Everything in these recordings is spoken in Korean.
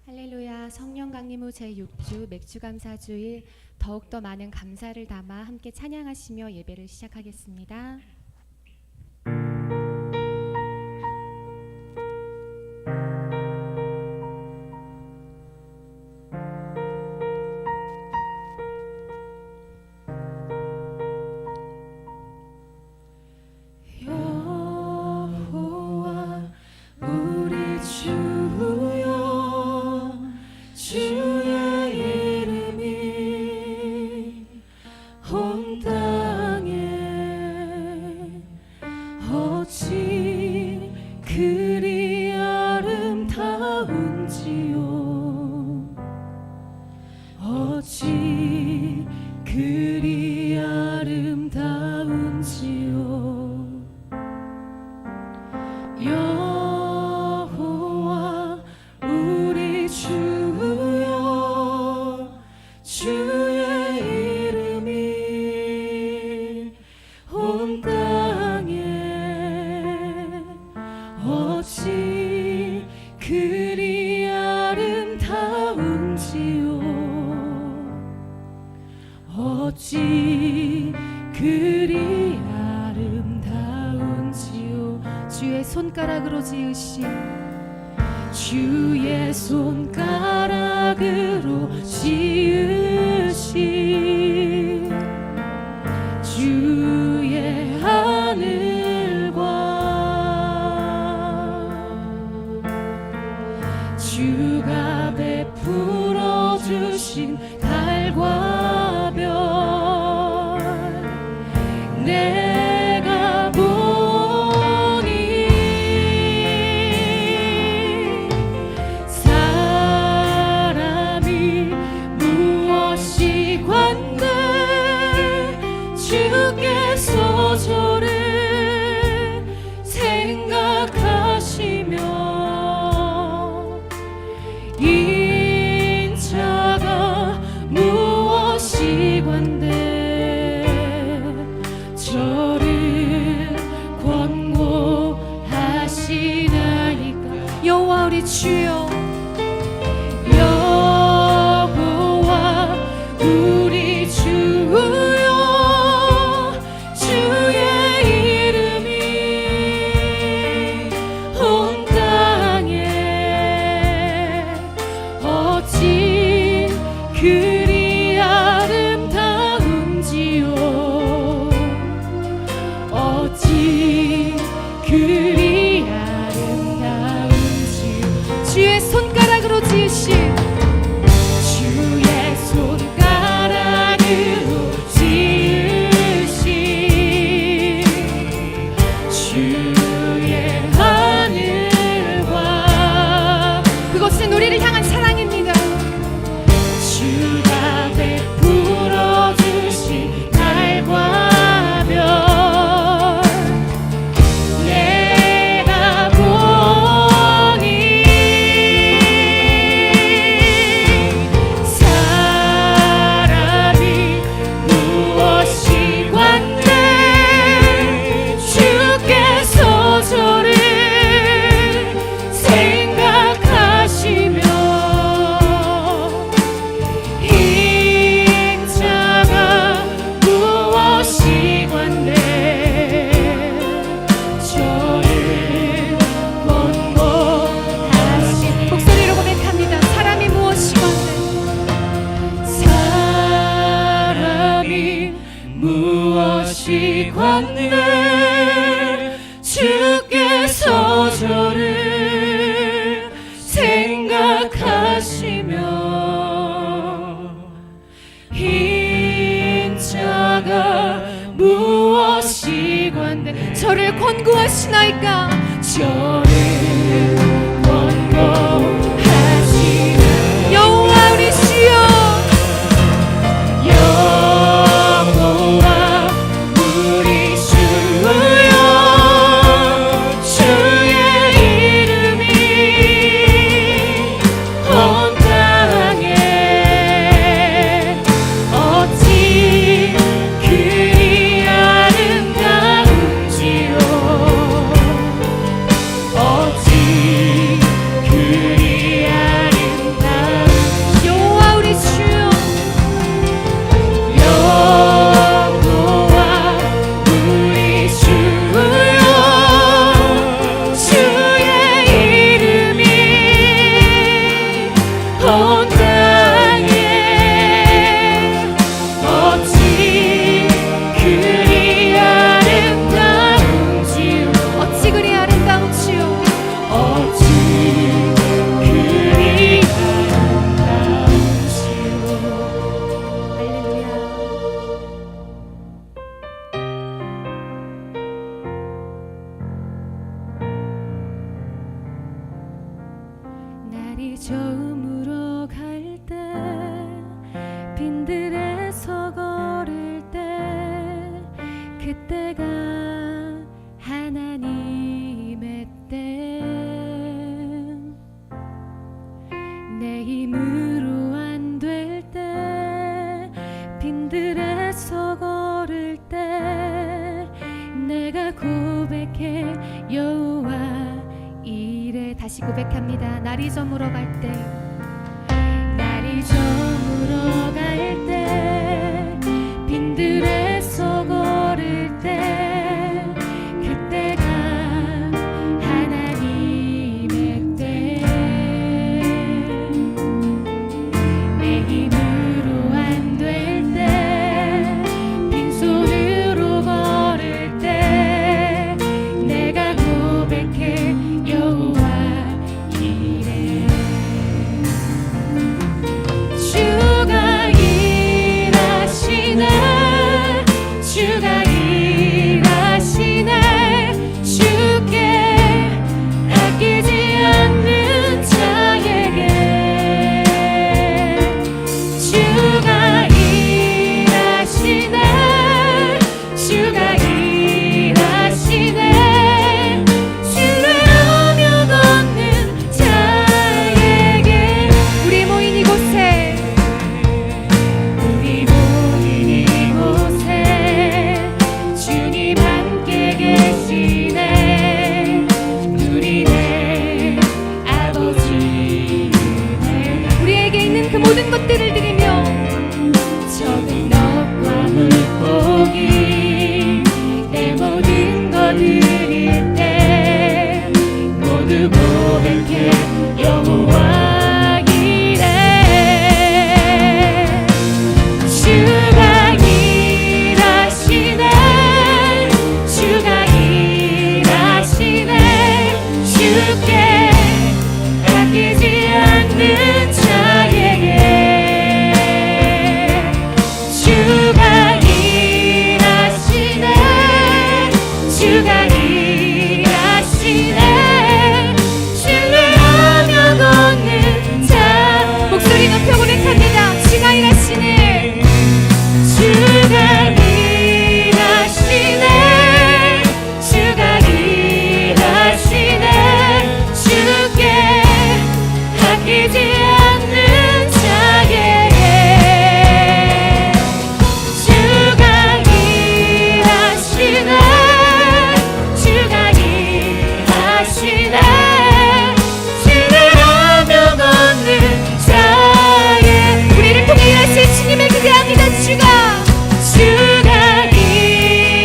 할렐루야. 성령 강림 후 제6주 맥주감사주일 더욱더 많은 감사를 담아 함께 찬양하시며 예배를 시작하겠습니다. 어찌 그리 아름다운지요. 주의 손가락으로 지으신 주의 손가락으로 지으신 주의 하늘과 주가 베풀어 주신 달과 별 내가 보니 사람이 무엇이 관대 주께서 저를 생각하시며 인자가 무엇이 관대 저를 권고하시나이까. 여호와 우리 주여, 여호와 우리 주여, 주의 이름이 온 땅에 어찌 그리 아름다운지요. 어찌 그리 아름다운지요. 주의 손가락으로 지으신 주의 손가락으로 지으신 주의 하늘과 그것은 우리를 향한 사랑입니다. 주가 베풀어 주신 달과 별 내가 보니 사람이 무엇이 관대 주께서 저를 생각하시며 인자가 무엇이 관대 저를 권고하시니. 목소리로 고백합니다. 사람이 무엇이 관대 사람이 무엇이 관대 주께서 저를 생각하시며 인자가 무엇이 관대 저를 권고하시나이까. 저를 권고하시나. 여호와 우리 주여, 여호와 우리 주여, 주의 이름이 온 땅에 어찌 그리 아름다운지요. 저음으로 갈 때 빈들에서 걸을 때 그때가 하나님의 때 내 힘으로 안 될 때 빈들에서 걸을 때 내가 고백해 여호와 이래 다시 고백합니다. 날이 저물어 갈 때 날이 저물어 갈 때 빈들에서 걸을 때 그때가 하나님의 때 내 힘으로 안 될 때 빈손으로 걸을 때 내가 고백해 여호와 이래 주가 일하시네 주가 일하시네 주께 아끼지 않는 자에게 주가 일하시네 주가 일하시네 신뢰하며 걷는 자에게 우리 모인 이곳에 주님 함께 계시네 우리 내 아버지네 우리에게 있는 그 모든 것들을 드리며 적은 떡과 물고기 내 모든 것 드릴 때 모두 고백해 여호와 이래 주가 일하시네 주가 일하시네 주께 아끼지 않는 자에게 주가 일하시네 주가 일하시네 신뢰하며 걷는 자 목소리 높여 고백합니다. 주가 일하시네 주가 일하시네 주가 일하시네 주께 아끼지 않는 자에게 주가 일하시네 주가 일하시네 신뢰하며 걷는 자에 우리를 통해 일하실 주님을 기대합니다. 주가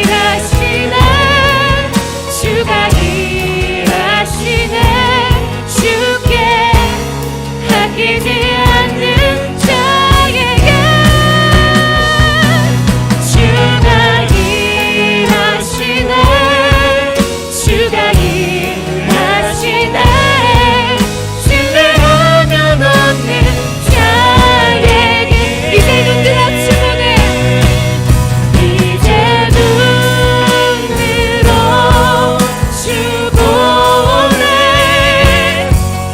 일하시네 주가 일하시네 주께 아끼지 않는 자에게 주가 일하시네 주가 일하시네 신뢰하며 걷는 자에게 이제 눈들어 주문해 이제 눈들어 주보네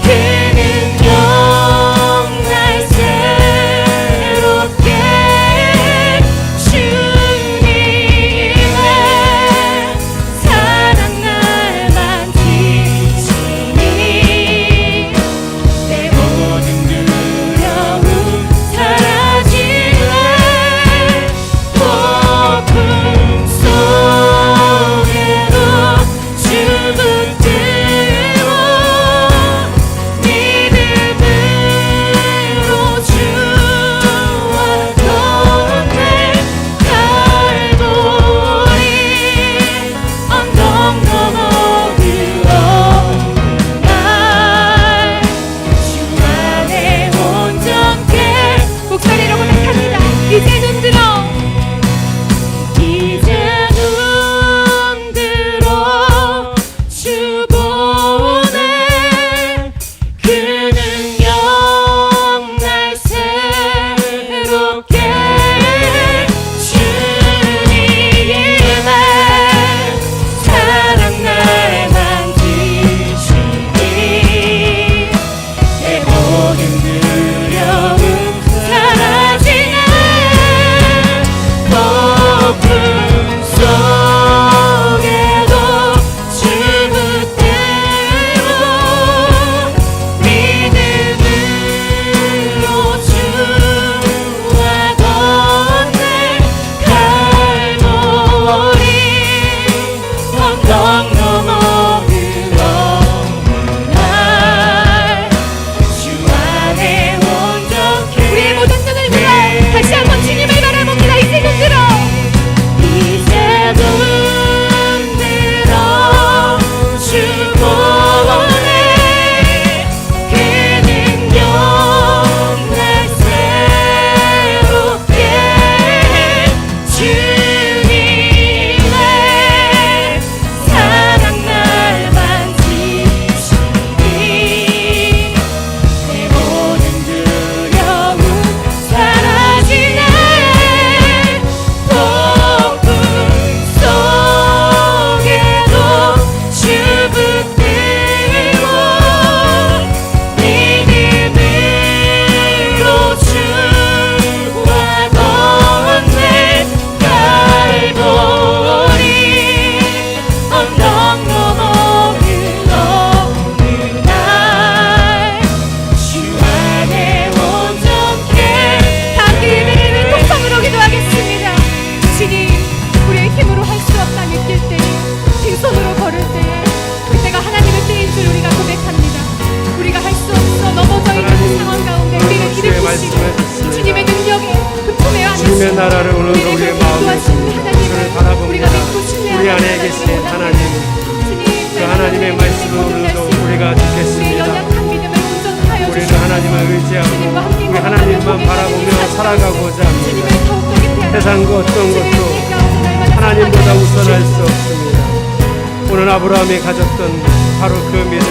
그는 영원히 의지하고 우리 하나님만 바라보며 살아가고자 합니다. 세상 그 어떤 것도 하나님보다 우선할 수 없습니다. 오늘 아브라함이 가졌던 바로 그 믿음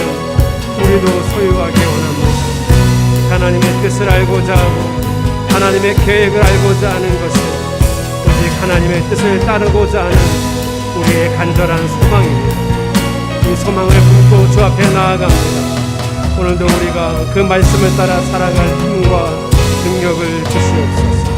우리도 소유하기 원합니다. 하나님의 뜻을 알고자 하고 하나님의 계획을 알고자 하는 것은 오직 하나님의 뜻을 따르고자 하는 우리의 간절한 소망입니다. 이 소망을 품고 주 앞에 나아갑니다. 오늘도 우리가 그 말씀을 따라 살아갈 힘과 능력을 주시옵소서.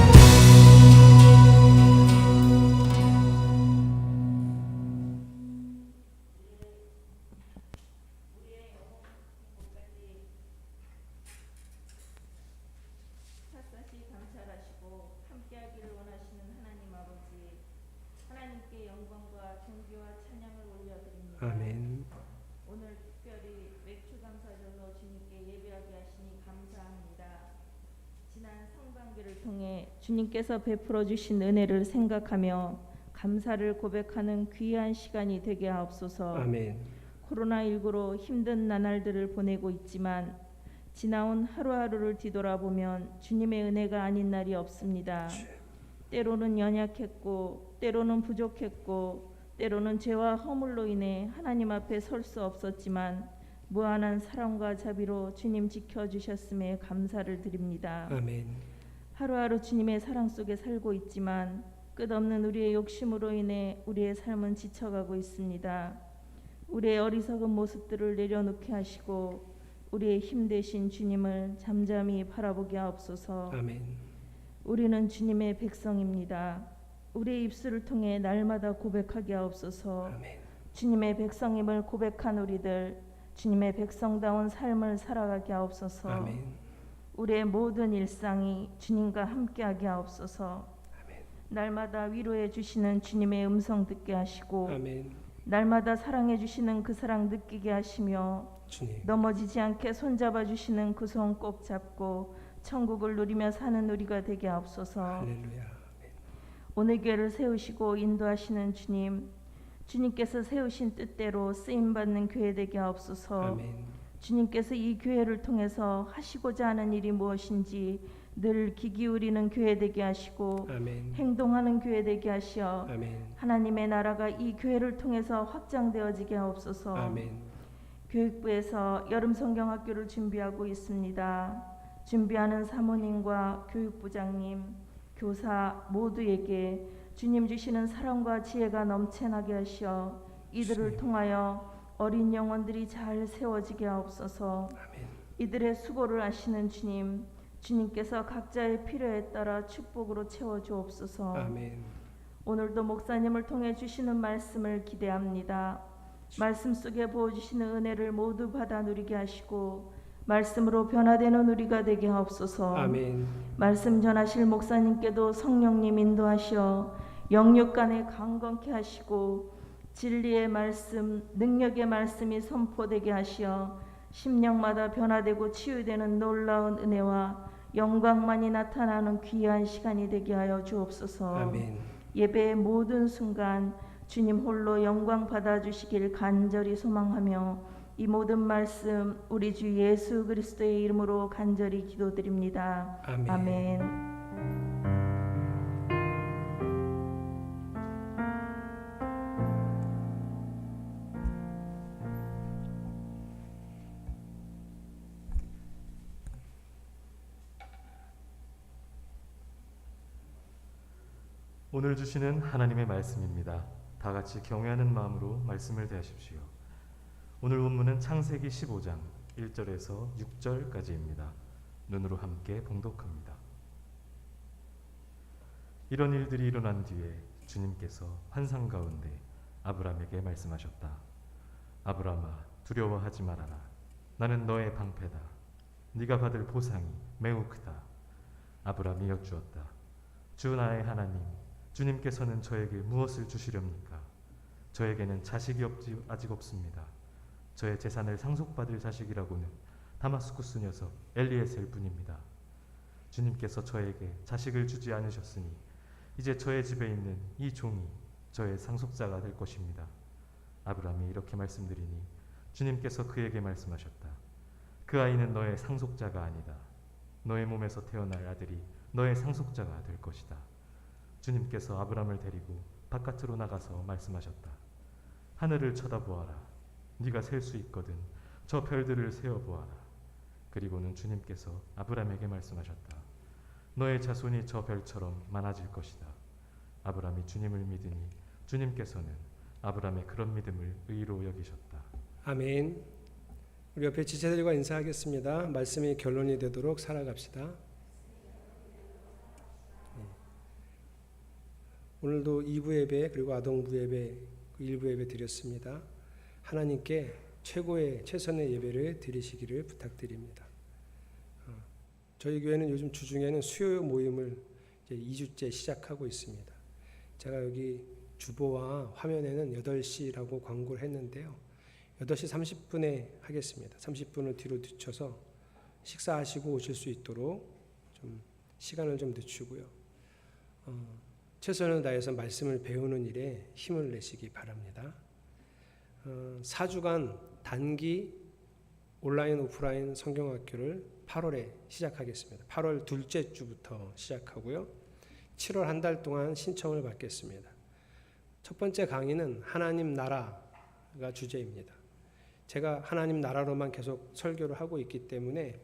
샅샅이 감찰하시고 함께하기를 원하시는 하나님 아버지, 하나님께 영광과 존귀와 찬양을 올려드립니다. 아멘. 오늘 특별히 맥주감사절로 주님께 예배하게 하시니 감사합니다. 지난 상반기를 통해 주님께서 베풀어 주신 은혜를 생각하며 감사를 고백하는 귀한 시간이 되게 하옵소서. 아멘. 코로나19로 힘든 나날들을 보내고 있지만 지나온 하루하루를 뒤돌아보면 주님의 은혜가 아닌 날이 없습니다. 때로는 연약했고 때로는 부족했고 때로는 죄와 허물로 인해 하나님 앞에 설 수 없었지만 무한한 사랑과 자비로 주님 지켜주셨음에 감사를 드립니다. 아멘. 하루하루 주님의 사랑 속에 살고 있지만 끝없는 우리의 욕심으로 인해 우리의 삶은 지쳐가고 있습니다. 우리의 어리석은 모습들을 내려놓게 하시고 우리의 힘 되신 주님을 잠잠히 바라보게 하옵소서. 아멘. 우리는 주님의 백성입니다. 우리의 입술을 통해 날마다 고백하게 하옵소서. 아멘. 주님의 백성임을 고백한 우리들, 주님의 백성다운 삶을 살아가게 하옵소서. 아멘. 우리의 모든 일상이 주님과 함께하게 하옵소서. 아멘. 날마다 위로해 주시는 주님의 음성 듣게 하시고 아멘. 날마다 사랑해 주시는 그 사랑 느끼게 하시며 주님. 넘어지지 않게 손잡아 주시는 그 손 꼭 잡고 천국을 누리며 사는 우리가 되게 하옵소서. 할렐루야. 오늘 교회를 세우시고 인도하시는 주님, 주님께서 세우신 뜻대로 쓰임받는 교회 되게 하옵소서. 아멘. 주님께서 이 교회를 통해서 하시고자 하는 일이 무엇인지 늘 귀 기울이는 교회 되게 하시고 아멘. 행동하는 교회 되게 하시어 아멘. 하나님의 나라가 이 교회를 통해서 확장되어지게 하옵소서. 아멘. 교육부에서 여름 성경학교를 준비하고 있습니다. 준비하는 사모님과 교육부장님, 교사 모두에게 주님 주시는 사랑과 지혜가 넘쳐나게 하시어 이들을 통하여 어린 영혼들이 잘 세워지게 하옵소서. 아멘. 이들의 수고를 아시는 주님, 주님께서 각자의 필요에 따라 축복으로 채워주옵소서. 아멘. 오늘도 목사님을 통해 주시는 말씀을 기대합니다. 말씀 속에 부어주시는 은혜를 모두 받아 누리게 하시고 말씀으로 변화되는 우리가 되게 하옵소서. 아멘. 말씀 전하실 목사님께도 성령님 인도하시어 영육간에 강건케 하시고 진리의 말씀, 능력의 말씀이 선포되게 하시어 심령마다 변화되고 치유되는 놀라운 은혜와 영광만이 나타나는 귀한 시간이 되게 하여 주옵소서. 아멘. 예배의 모든 순간 주님 홀로 영광 받아주시길 간절히 소망하며 이 모든 말씀 우리 주 예수 그리스도의 이름으로 간절히 기도드립니다. 아멘. 아멘. 오늘 주시는 하나님의 말씀입니다. 다 같이 경외하는 마음으로 말씀을 대하십시오. 오늘 본문은 창세기 15장 1절에서 6절까지입니다. 눈으로 함께 봉독합니다. 이런 일들이 일어난 뒤에 주님께서 환상 가운데 아브라함에게 말씀하셨다. 아브라함아, 두려워하지 말아라. 나는 너의 방패다. 네가 받을 보상이 매우 크다. 아브라함이 여쭈었다. 주 나의 하나님, 주님께서는 저에게 무엇을 주시렵니까? 저에게는 자식이 아직 없습니다. 저의 재산을 상속받을 자식이라고는 다마스쿠스 녀석 엘리에셀 뿐입니다. 주님께서 저에게 자식을 주지 않으셨으니 이제 저의 집에 있는 이 종이 저의 상속자가 될 것입니다. 아브라함이 이렇게 말씀드리니 주님께서 그에게 말씀하셨다. 그 아이는 너의 상속자가 아니다. 너의 몸에서 태어날 아들이 너의 상속자가 될 것이다. 주님께서 아브람을 데리고 바깥으로 나가서 말씀하셨다. 하늘을 쳐다보아라. 네가 셀 수 있거든 저 별들을 세어보아라. 그리고는 주님께서 아브람에게 말씀하셨다. 너의 자손이 저 별처럼 많아질 것이다. 아브람이 주님을 믿으니 주님께서는 아브람의 그런 믿음을 의로 여기셨다. 아멘. 우리 옆에 지체들과 인사하겠습니다. 말씀이 결론이 되도록 살아갑시다. 오늘도 2부 예배 그리고 아동부 예배 1부 예배 드렸습니다. 하나님께 최고의 최선의 예배를 드리시기를 부탁드립니다. 저희 교회는 요즘 주중에는 수요 모임을 이제 2주째 시작하고 있습니다. 제가 여기 주보와 화면에는 8시라고 광고를 했는데요. 8시 30분에 하겠습니다. 30분을 뒤로 늦춰서 식사하시고 오실 수 있도록 좀 시간을 좀 늦추고요. 최선을 다해서 말씀을 배우는 일에 힘을 내시기 바랍니다. 4주간 단기 온라인 오프라인 성경학교를 8월에 시작하겠습니다. 8월 둘째 주부터 시작하고요. 7월 한 달 동안 신청을 받겠습니다. 첫 번째 강의는 하나님 나라가 주제입니다. 제가 하나님 나라로만 계속 설교를 하고 있기 때문에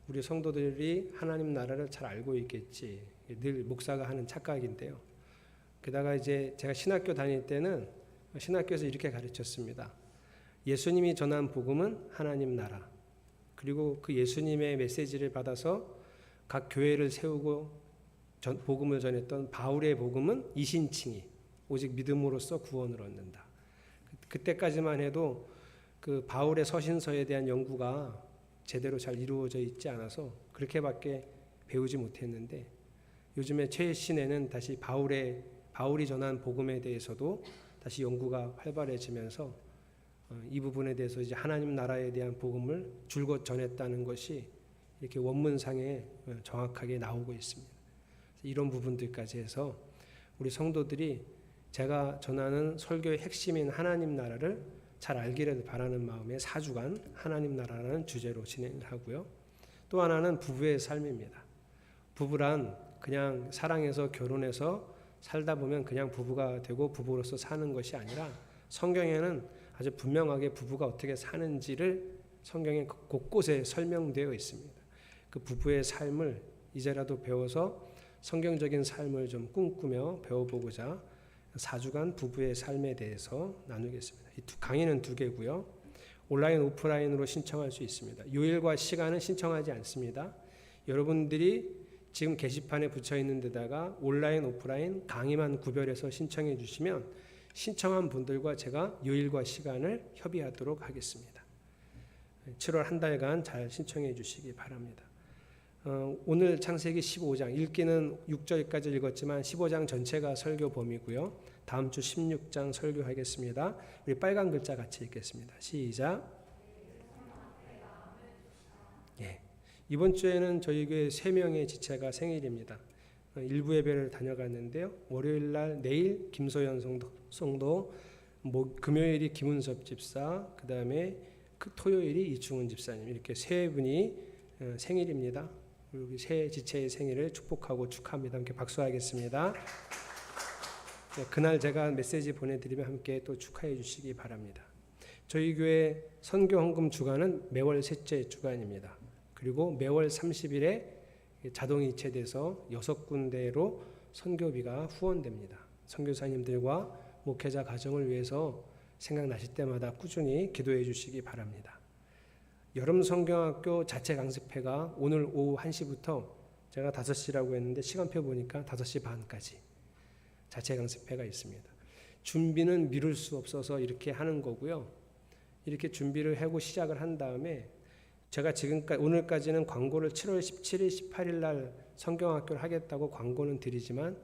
우리 성도들이 하나님 나라를 잘 알고 있겠지, 늘 목사가 하는 착각인데요. 게다가 이제 제가 신학교 다닐 때는 신학교에서 이렇게 가르쳤습니다. 예수님이 전한 복음은 하나님 나라, 그리고 그 예수님의 메시지를 받아서 각 교회를 세우고 복음을 전했던 바울의 복음은 이신칭의, 오직 믿음으로써 구원을 얻는다. 그때까지만 해도 그 바울의 서신서에 대한 연구가 제대로 잘 이루어져 있지 않아서 그렇게밖에 배우지 못했는데, 요즘에 최신에는 다시 바울이 전한 복음에 대해서도 다시 연구가 활발해지면서 이 부분에 대해서 이제 하나님 나라에 대한 복음을 줄곧 전했다는 것이 이렇게 원문상에 정확하게 나오고 있습니다. 이런 부분들까지 해서 우리 성도들이 제가 전하는 설교의 핵심인 하나님 나라를 잘 알기를 바라는 마음에 4주간 하나님 나라라는 주제로 진행을 하고요. 또 하나는 부부의 삶입니다. 부부란 그냥 사랑해서 결혼해서 살다 보면 그냥 부부가 되고 부부로서 사는 것이 아니라 성경에는 아주 분명하게 부부가 어떻게 사는지를 성경에 곳곳에 설명되어 있습니다. 그 부부의 삶을 이제라도 배워서 성경적인 삶을 좀 꿈꾸며 배워보고자 4주간 부부의 삶에 대해서 나누겠습니다. 이 강의는 2개고요. 온라인 오프라인으로 신청할 수 있습니다. 요일과 시간은 신청하지 않습니다. 여러분들이 지금 게시판에 붙여 있는 데다가 온라인 오프라인 강의만 구별해서 신청해 주시면 신청한 분들과 제가 요일과 시간을 협의하도록 하겠습니다. 7월 한 달간 잘 신청해 주시기 바랍니다. 오늘 창세기 15장 읽기는 6절까지 읽었지만 15장 전체가 설교 범위고요. 다음 주 16장 설교하겠습니다. 우리 빨간 글자 같이 읽겠습니다. 시작. 예. 이번 주에는 저희 교회 3명의 지체가 생일입니다. 일부 예배를 다녀갔는데요. 월요일 날 내일 김소연 성도, 금요일이 김은섭 집사, 그 다음에 토요일이 이충은 집사님, 이렇게 3분이 생일입니다. 우리 새 지체의 생일을 축복하고 축하합니다. 함께 박수하겠습니다. 그날 제가 메시지 보내드리면 함께 또 축하해 주시기 바랍니다. 저희 교회 선교 헌금 주간은 매월 셋째 주간입니다. 그리고 매월 30일에 자동 이체돼서 6군데로 선교비가 후원됩니다. 선교사님들과 목회자 가정을 위해서 생각나실 때마다 꾸준히 기도해 주시기 바랍니다. 여름 성경학교 자체 강습회가 오늘 오후 1시부터 제가 5시라고 했는데 시간표 보니까 5시 반까지 자체 강습회가 있습니다. 준비는 미룰 수 없어서 이렇게 하는 거고요. 이렇게 준비를 하고 시작을 한 다음에 제가 지금까지 오늘까지는 광고를 7월 17일, 18일 날 성경학교를 하겠다고 광고는 드리지만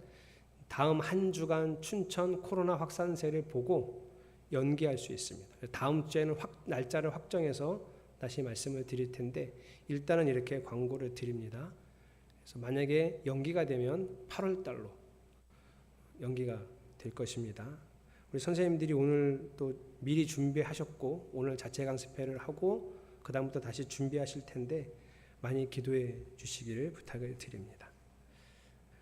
다음 한 주간 춘천 코로나 확산세를 보고 연기할 수 있습니다. 다음 주에는 날짜를 확정해서 다시 말씀을 드릴 텐데 일단은 이렇게 광고를 드립니다. 그래서 만약에 연기가 되면 8월 달로 연기가 될 것입니다. 우리 선생님들이 오늘 또 미리 준비하셨고 오늘 자체 강습회를 하고 그 다음부터 다시 준비하실 텐데 많이 기도해 주시기를 부탁을 드립니다.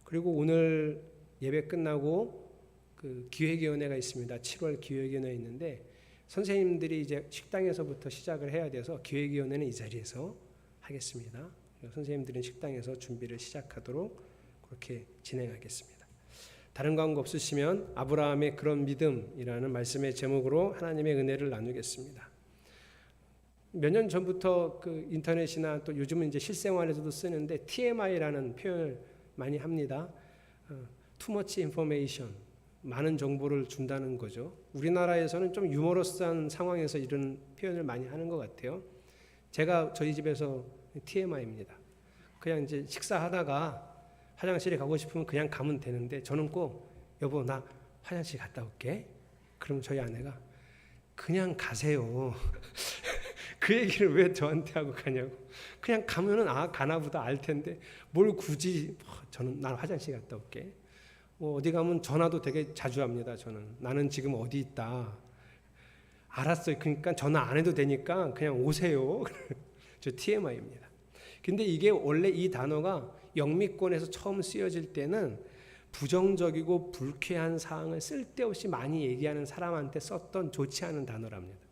그리고 오늘 예배 끝나고 그 기획위원회가 있습니다. 7월 기획위원회 있는데 선생님들이 이제 식당에서부터 시작을 해야 돼서 기획위원회는 이 자리에서 하겠습니다. 선생님들은 식당에서 준비를 시작하도록 그렇게 진행하겠습니다. 다른 광고 없으시면 아브라함의 그런 믿음이라는 말씀의 제목으로 하나님의 은혜를 나누겠습니다. 몇 년 전부터 그 인터넷이나 또 요즘은 이제 실생활에서도 쓰는데 TMI라는 표현을 많이 합니다. Too much information, 많은 정보를 준다는 거죠. 우리나라에서는 좀 유머러스한 상황에서 이런 표현을 많이 하는 것 같아요. 제가 저희 집에서 TMI입니다. 그냥 이제 식사하다가 화장실에 가고 싶으면 그냥 가면 되는데 저는 꼭 여보 나 화장실 갔다 올게. 그럼 저희 아내가 그냥 가세요. 그 얘기를 왜 저한테 하고 가냐고. 그냥 가면은 가나 보다 알 텐데 뭘 굳이 저는 난 화장실 갔다 올게. 어디 가면 전화도 되게 자주 합니다. 저는 나는 지금 어디 있다. 알았어요. 그러니까 전화 안 해도 되니까 그냥 오세요. 저 TMI입니다. 근데 이게 원래 이 단어가 영미권에서 처음 쓰여질 때는 부정적이고 불쾌한 사항을 쓸데없이 많이 얘기하는 사람한테 썼던 좋지 않은 단어랍니다.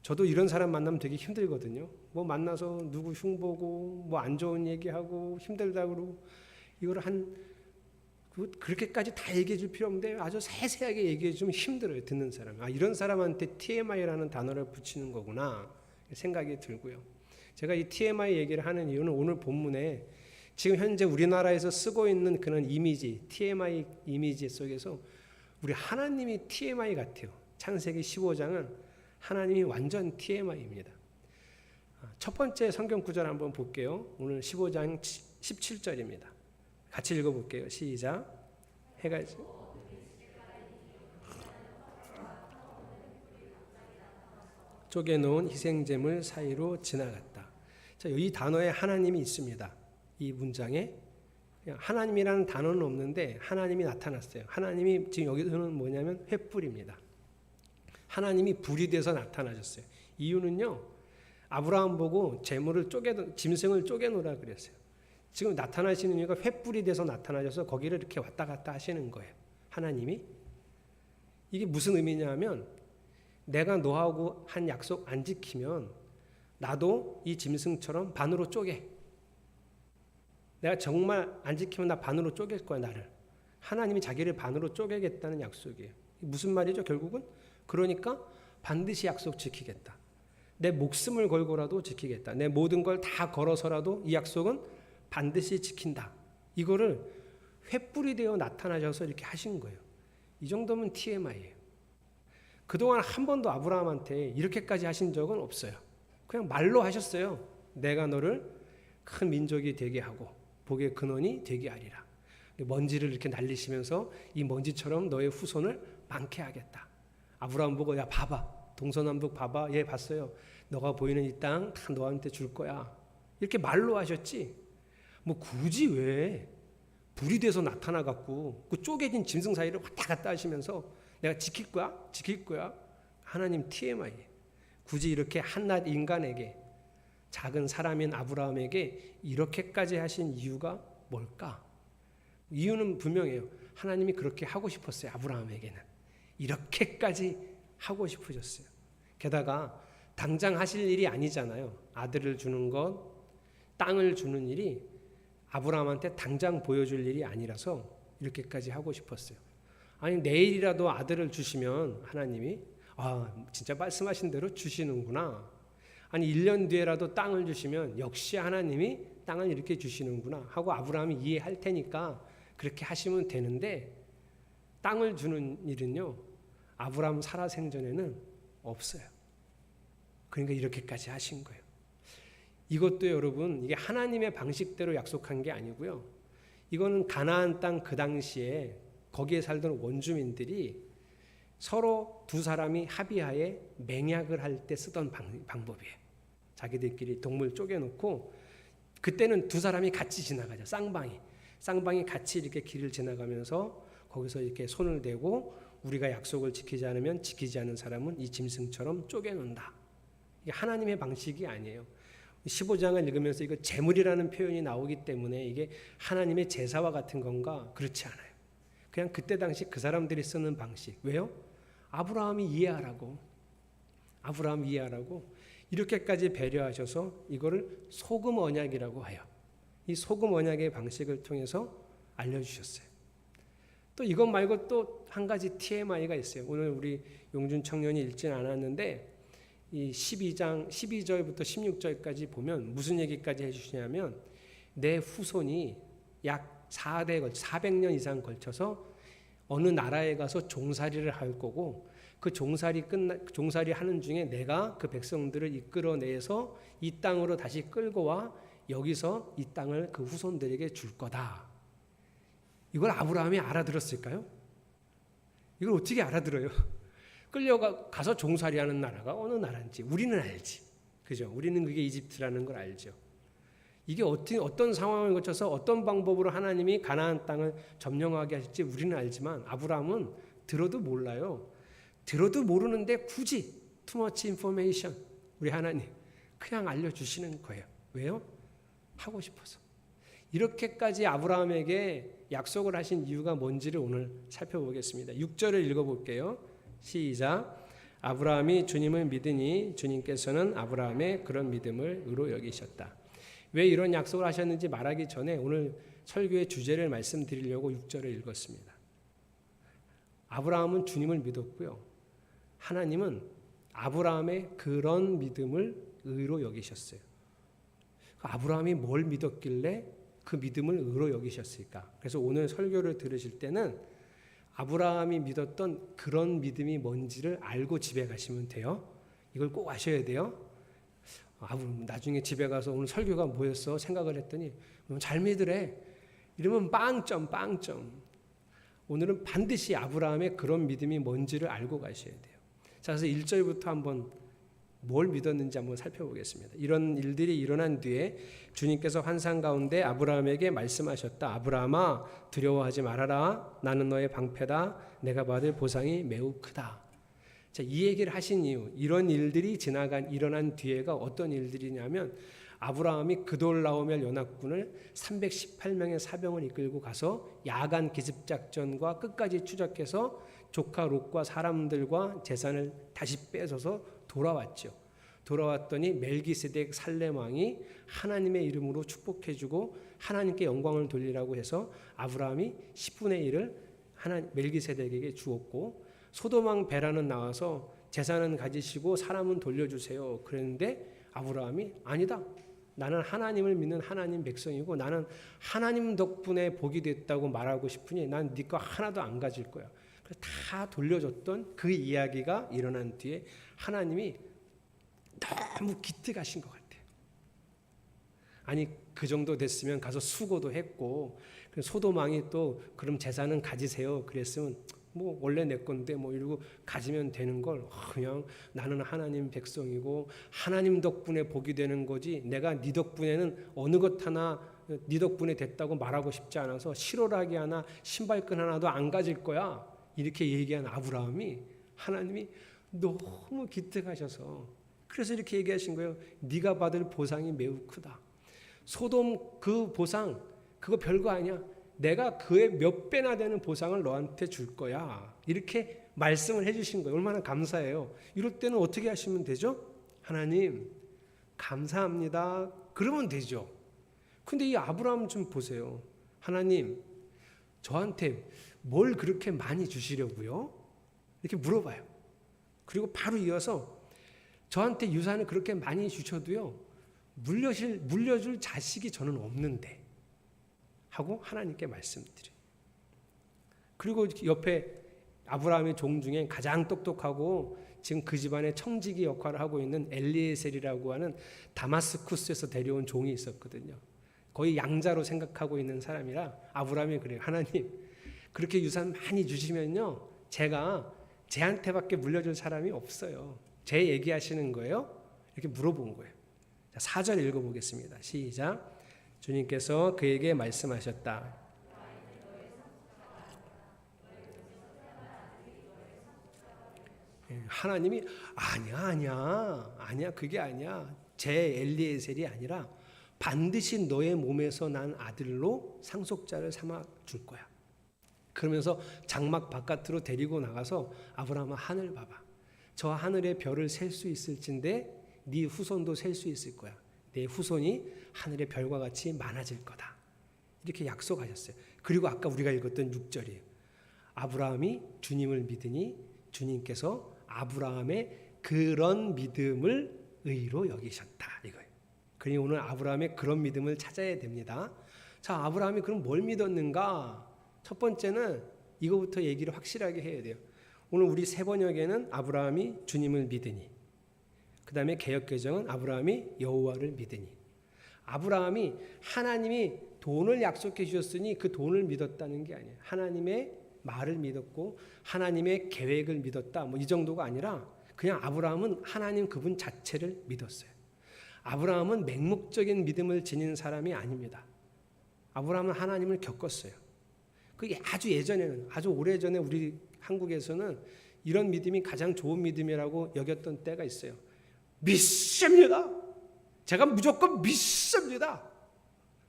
저도 이런 사람 만나면 되게 힘들거든요. 뭐 만나서 누구 흉보고 뭐 안 좋은 얘기하고 힘들다 그러고 이걸 그렇게까지 다 얘기해 줄 필요 없는데 아주 세세하게 얘기해 주면 힘들어요. 듣는 사람. 이런 사람한테 TMI라는 단어를 붙이는 거구나 생각이 들고요. 제가 이 TMI 얘기를 하는 이유는 오늘 본문에 지금 현재 우리나라에서 쓰고 있는 그런 이미지, TMI 이미지 속에서 우리 하나님이 TMI 같아요. 창세기 15장은 하나님이 완전 TMI입니다. 첫 번째 성경 구절 한번 볼게요. 오늘 15장 17절입니다. 같이 읽어볼게요. 시작. 해가 쪼개놓은 희생제물 사이로 지나갔다. 자, 이 단어에 하나님이 있습니다. 이 문장에 하나님이라는 단어는 없는데 하나님이 나타났어요. 하나님이 지금 여기서는 뭐냐면 횃불입니다. 하나님이 불이 돼서 나타나셨어요. 이유는요. 아브라함 보고 짐승을 쪼개놓으라 그랬어요. 지금 나타나시는 이유가 횃불이 돼서 나타나셔서 거기를 이렇게 왔다 갔다 하시는 거예요. 하나님이. 이게 무슨 의미냐면 내가 너하고 한 약속 안 지키면 나도 이 짐승처럼 반으로 쪼개. 내가 정말 안 지키면 나 반으로 쪼갤 거야, 나를. 하나님이 자기를 반으로 쪼개겠다는 약속이에요. 무슨 말이죠, 결국은? 그러니까 반드시 약속 지키겠다. 내 목숨을 걸고라도 지키겠다. 내 모든 걸 다 걸어서라도 이 약속은 반드시 지킨다. 이거를 횃불이 되어 나타나셔서 이렇게 하신 거예요. 이 정도면 TMI예요. 그동안 한 번도 아브라함한테 이렇게까지 하신 적은 없어요. 그냥 말로 하셨어요. 내가 너를 큰 민족이 되게 하고 복의 근원이 되게 하리라. 먼지를 이렇게 날리시면서 이 먼지처럼 너의 후손을 많게 하겠다. 아브라함 보고 야 봐봐. 동서남북 봐봐. 얘 봤어요. 너가 보이는 이 땅 다 너한테 줄 거야. 이렇게 말로 하셨지. 뭐 굳이 왜 불이 돼서 나타나갖고 그 쪼개진 짐승 사이를 왔다 갔다 하시면서 내가 지킬 거야. 하나님 TMI. 굳이 이렇게 한낱 인간에게 작은 사람인 아브라함에게 이렇게까지 하신 이유가 뭘까? 이유는 분명해요. 하나님이 그렇게 하고 싶었어요. 아브라함에게는. 이렇게까지 하고 싶으셨어요. 게다가 당장 하실 일이 아니잖아요. 아들을 주는 것, 땅을 주는 일이 아브라함한테 당장 보여줄 일이 아니라서 이렇게까지 하고 싶었어요. 아니 내일이라도 아들을 주시면 하나님이 진짜 말씀하신 대로 주시는구나. 아니 1년 뒤에라도 땅을 주시면 역시 하나님이 땅을 이렇게 주시는구나 하고 아브라함이 이해할 테니까 그렇게 하시면 되는데 땅을 주는 일은요. 아브라함 살아생전에는 없어요. 그러니까 이렇게까지 하신 거예요. 이것도 여러분 이게 하나님의 방식대로 약속한 게 아니고요. 이거는 가나안 땅 그 당시에 거기에 살던 원주민들이 서로 두 사람이 합의하에 맹약을 할 때 쓰던 방법이에요. 자기들끼리 동물 쪼개놓고 그때는 두 사람이 같이 지나가죠. 쌍방이 같이 이렇게 길을 지나가면서 거기서 이렇게 손을 대고 우리가 약속을 지키지 않으면 지키지 않은 사람은 이 짐승처럼 쪼개놓는다. 이게 하나님의 방식이 아니에요. 15장을 읽으면서 이거 재물이라는 표현이 나오기 때문에 이게 하나님의 제사와 같은 건가? 그렇지 않아요. 그냥 그때 당시 그 사람들이 쓰는 방식. 왜요? 아브라함이 이해하라고. 아브라함 이해하라고 이렇게까지 배려하셔서 이거를 소금 언약이라고 해요. 이 소금 언약의 방식을 통해서 알려주셨어요. 또 이것 말고 또 한 가지 TMI가 있어요. 오늘 우리 용준 청년이 읽지는 않았는데 이 12장 12절부터 16절까지 보면 무슨 얘기까지 해주시냐면 내 후손이 약 400년 이상 걸쳐서 어느 나라에 가서 종살이를 할 거고 그 종살이 하는 중에 내가 그 백성들을 이끌어내서 이 땅으로 다시 끌고 와 여기서 이 땅을 그 후손들에게 줄 거다. 이걸 아브라함이 알아들었을까요? 이걸 어떻게 알아들어요? 끌려가서 종살이하는 나라가 어느 나라인지 우리는 알지. 그죠? 우리는 그게 이집트라는 걸 알죠. 이게 어떤 상황을 거쳐서 어떤 방법으로 하나님이 가나안 땅을 점령하게 하실지 우리는 알지만 아브라함은 들어도 몰라요. 들어도 모르는데 굳이 too much information 우리 하나님 그냥 알려주시는 거예요. 왜요? 하고 싶어서. 이렇게까지 아브라함에게 약속을 하신 이유가 뭔지를 오늘 살펴보겠습니다. 6절을 읽어볼게요. 시작. 아브라함이 주님을 믿으니 주님께서는 아브라함의 그런 믿음을 의로 여기셨다. 왜 이런 약속을 하셨는지 말하기 전에 오늘 설교의 주제를 말씀드리려고 6절을 읽었습니다. 아브라함은 주님을 믿었고요. 하나님은 아브라함의 그런 믿음을 의로 여기셨어요. 아브라함이 뭘 믿었길래 그 믿음을 의로 여기셨을까? 그래서 오늘 설교를 들으실 때는 아브라함이 믿었던 그런 믿음이 뭔지를 알고 집에 가시면 돼요. 이걸 꼭 아셔야 돼요. 나중에 집에 가서 오늘 설교가 뭐였어? 생각을 했더니 잘 믿으래. 이러면 빵점. 오늘은 반드시 아브라함의 그런 믿음이 뭔지를 알고 가셔야 돼요. 자, 그래서 1절부터 한번 뭘 믿었는지 한번 살펴보겠습니다. 이런 일들이 일어난 뒤에 주님께서 환상 가운데 아브라함에게 말씀하셨다. 아브라함아 두려워하지 말아라. 나는 너의 방패다. 내가 받을 보상이 매우 크다. 자, 이 얘기를 하신 이유, 이런 일들이 일어난 뒤에가 어떤 일들이냐면 아브라함이 그돌라오멜 연합군을 318명의 사병을 이끌고 가서 야간 기습작전과 끝까지 추적해서 조카 롯과 사람들과 재산을 다시 뺏어서 돌아왔죠. 돌아왔더니 멜기세덱 살렘 왕이 하나님의 이름으로 축복해주고 하나님께 영광을 돌리라고 해서 아브라함이 10분의 1을 멜기세덱에게 주었고 소돔 왕 베라는 나와서 재산은 가지시고 사람은 돌려주세요. 그랬는데 아브라함이 아니다. 나는 하나님을 믿는 하나님 백성이고 나는 하나님 덕분에 복이 됐다고 말하고 싶으니 난 네 거 하나도 안 가질 거야. 그래서 다 돌려줬던 그 이야기가 일어난 뒤에 하나님이 너무 기특하신 것 같아요. 아니 그 정도 됐으면 가서 수고도 했고 소돔 왕이 또 그럼 재산은 가지세요. 그랬으면 뭐 원래 내 건데 뭐 이러고 가지면 되는 걸 그냥 나는 하나님 백성이고 하나님 덕분에 복이 되는 거지 내가 네 덕분에는 어느 것 하나 네 덕분에 됐다고 말하고 싶지 않아서 실오라기 하나 신발끈 하나도 안 가질 거야. 이렇게 얘기한 아브라함이 하나님이 너무 기특하셔서 그래서 이렇게 얘기하신 거예요. 네가 받을 보상이 매우 크다. 소돔 그 보상 그거 별거 아니야. 내가 그의 몇 배나 되는 보상을 너한테 줄 거야. 이렇게 말씀을 해주신 거예요. 얼마나 감사해요. 이럴 때는 어떻게 하시면 되죠? 하나님 감사합니다. 그러면 되죠. 근데 이 아브라함 좀 보세요. 하나님 저한테 뭘 그렇게 많이 주시려고요? 이렇게 물어봐요. 그리고 바로 이어서 저한테 유산을 그렇게 많이 주셔도요 물려줄 자식이 저는 없는데 하고 하나님께 말씀드려요. 그리고 옆에 아브라함의 종 중에 가장 똑똑하고 지금 그 집안의 청지기 역할을 하고 있는 엘리에셀이라고 하는 다마스쿠스에서 데려온 종이 있었거든요. 거의 양자로 생각하고 있는 사람이라 아브라함이 그래요. 하나님 그렇게 유산 많이 주시면요 제가 쟤한테밖에 물려줄 사람이 없어요. 쟤 얘기하시는 거예요? 이렇게 물어본 거예요. 자, 4절 읽어보겠습니다. 시작. 주님께서 그에게 말씀하셨다. 하나님이 아니야 그게 아니야. 제 엘리에셀이 아니라 반드시 너의 몸에서 난 아들로 상속자를 삼아 줄 거야. 그러면서 장막 바깥으로 데리고 나가서 아브라함아 하늘 봐봐. 저 하늘의 별을 셀 수 있을진데 네 후손도 셀 수 있을 거야. 내 후손이 하늘의 별과 같이 많아질 거다. 이렇게 약속하셨어요. 그리고 아까 우리가 읽었던 6절이에요. 아브라함이 주님을 믿으니 주님께서 아브라함의 그런 믿음을 의로 여기셨다. 이거예요. 그러니 오늘 아브라함의 그런 믿음을 찾아야 됩니다. 자, 아브라함이 그럼 뭘 믿었는가? 첫 번째는 이거부터 얘기를 확실하게 해야 돼요. 오늘 우리 세 번역에는 아브라함이 주님을 믿으니, 그 다음에 개역개정은 아브라함이 여호와를 믿으니. 아브라함이 하나님이 돈을 약속해 주셨으니 그 돈을 믿었다는 게 아니에요. 하나님의 말을 믿었고 하나님의 계획을 믿었다. 뭐 이 정도가 아니라 그냥 아브라함은 하나님 그분 자체를 믿었어요. 아브라함은 맹목적인 믿음을 지닌 사람이 아닙니다. 아브라함은 하나님을 겪었어요. 그게 아주 예전에는, 아주 오래전에 우리 한국에서는 이런 믿음이 가장 좋은 믿음이라고 여겼던 때가 있어요. 믿습니다. 제가 무조건 믿습니다.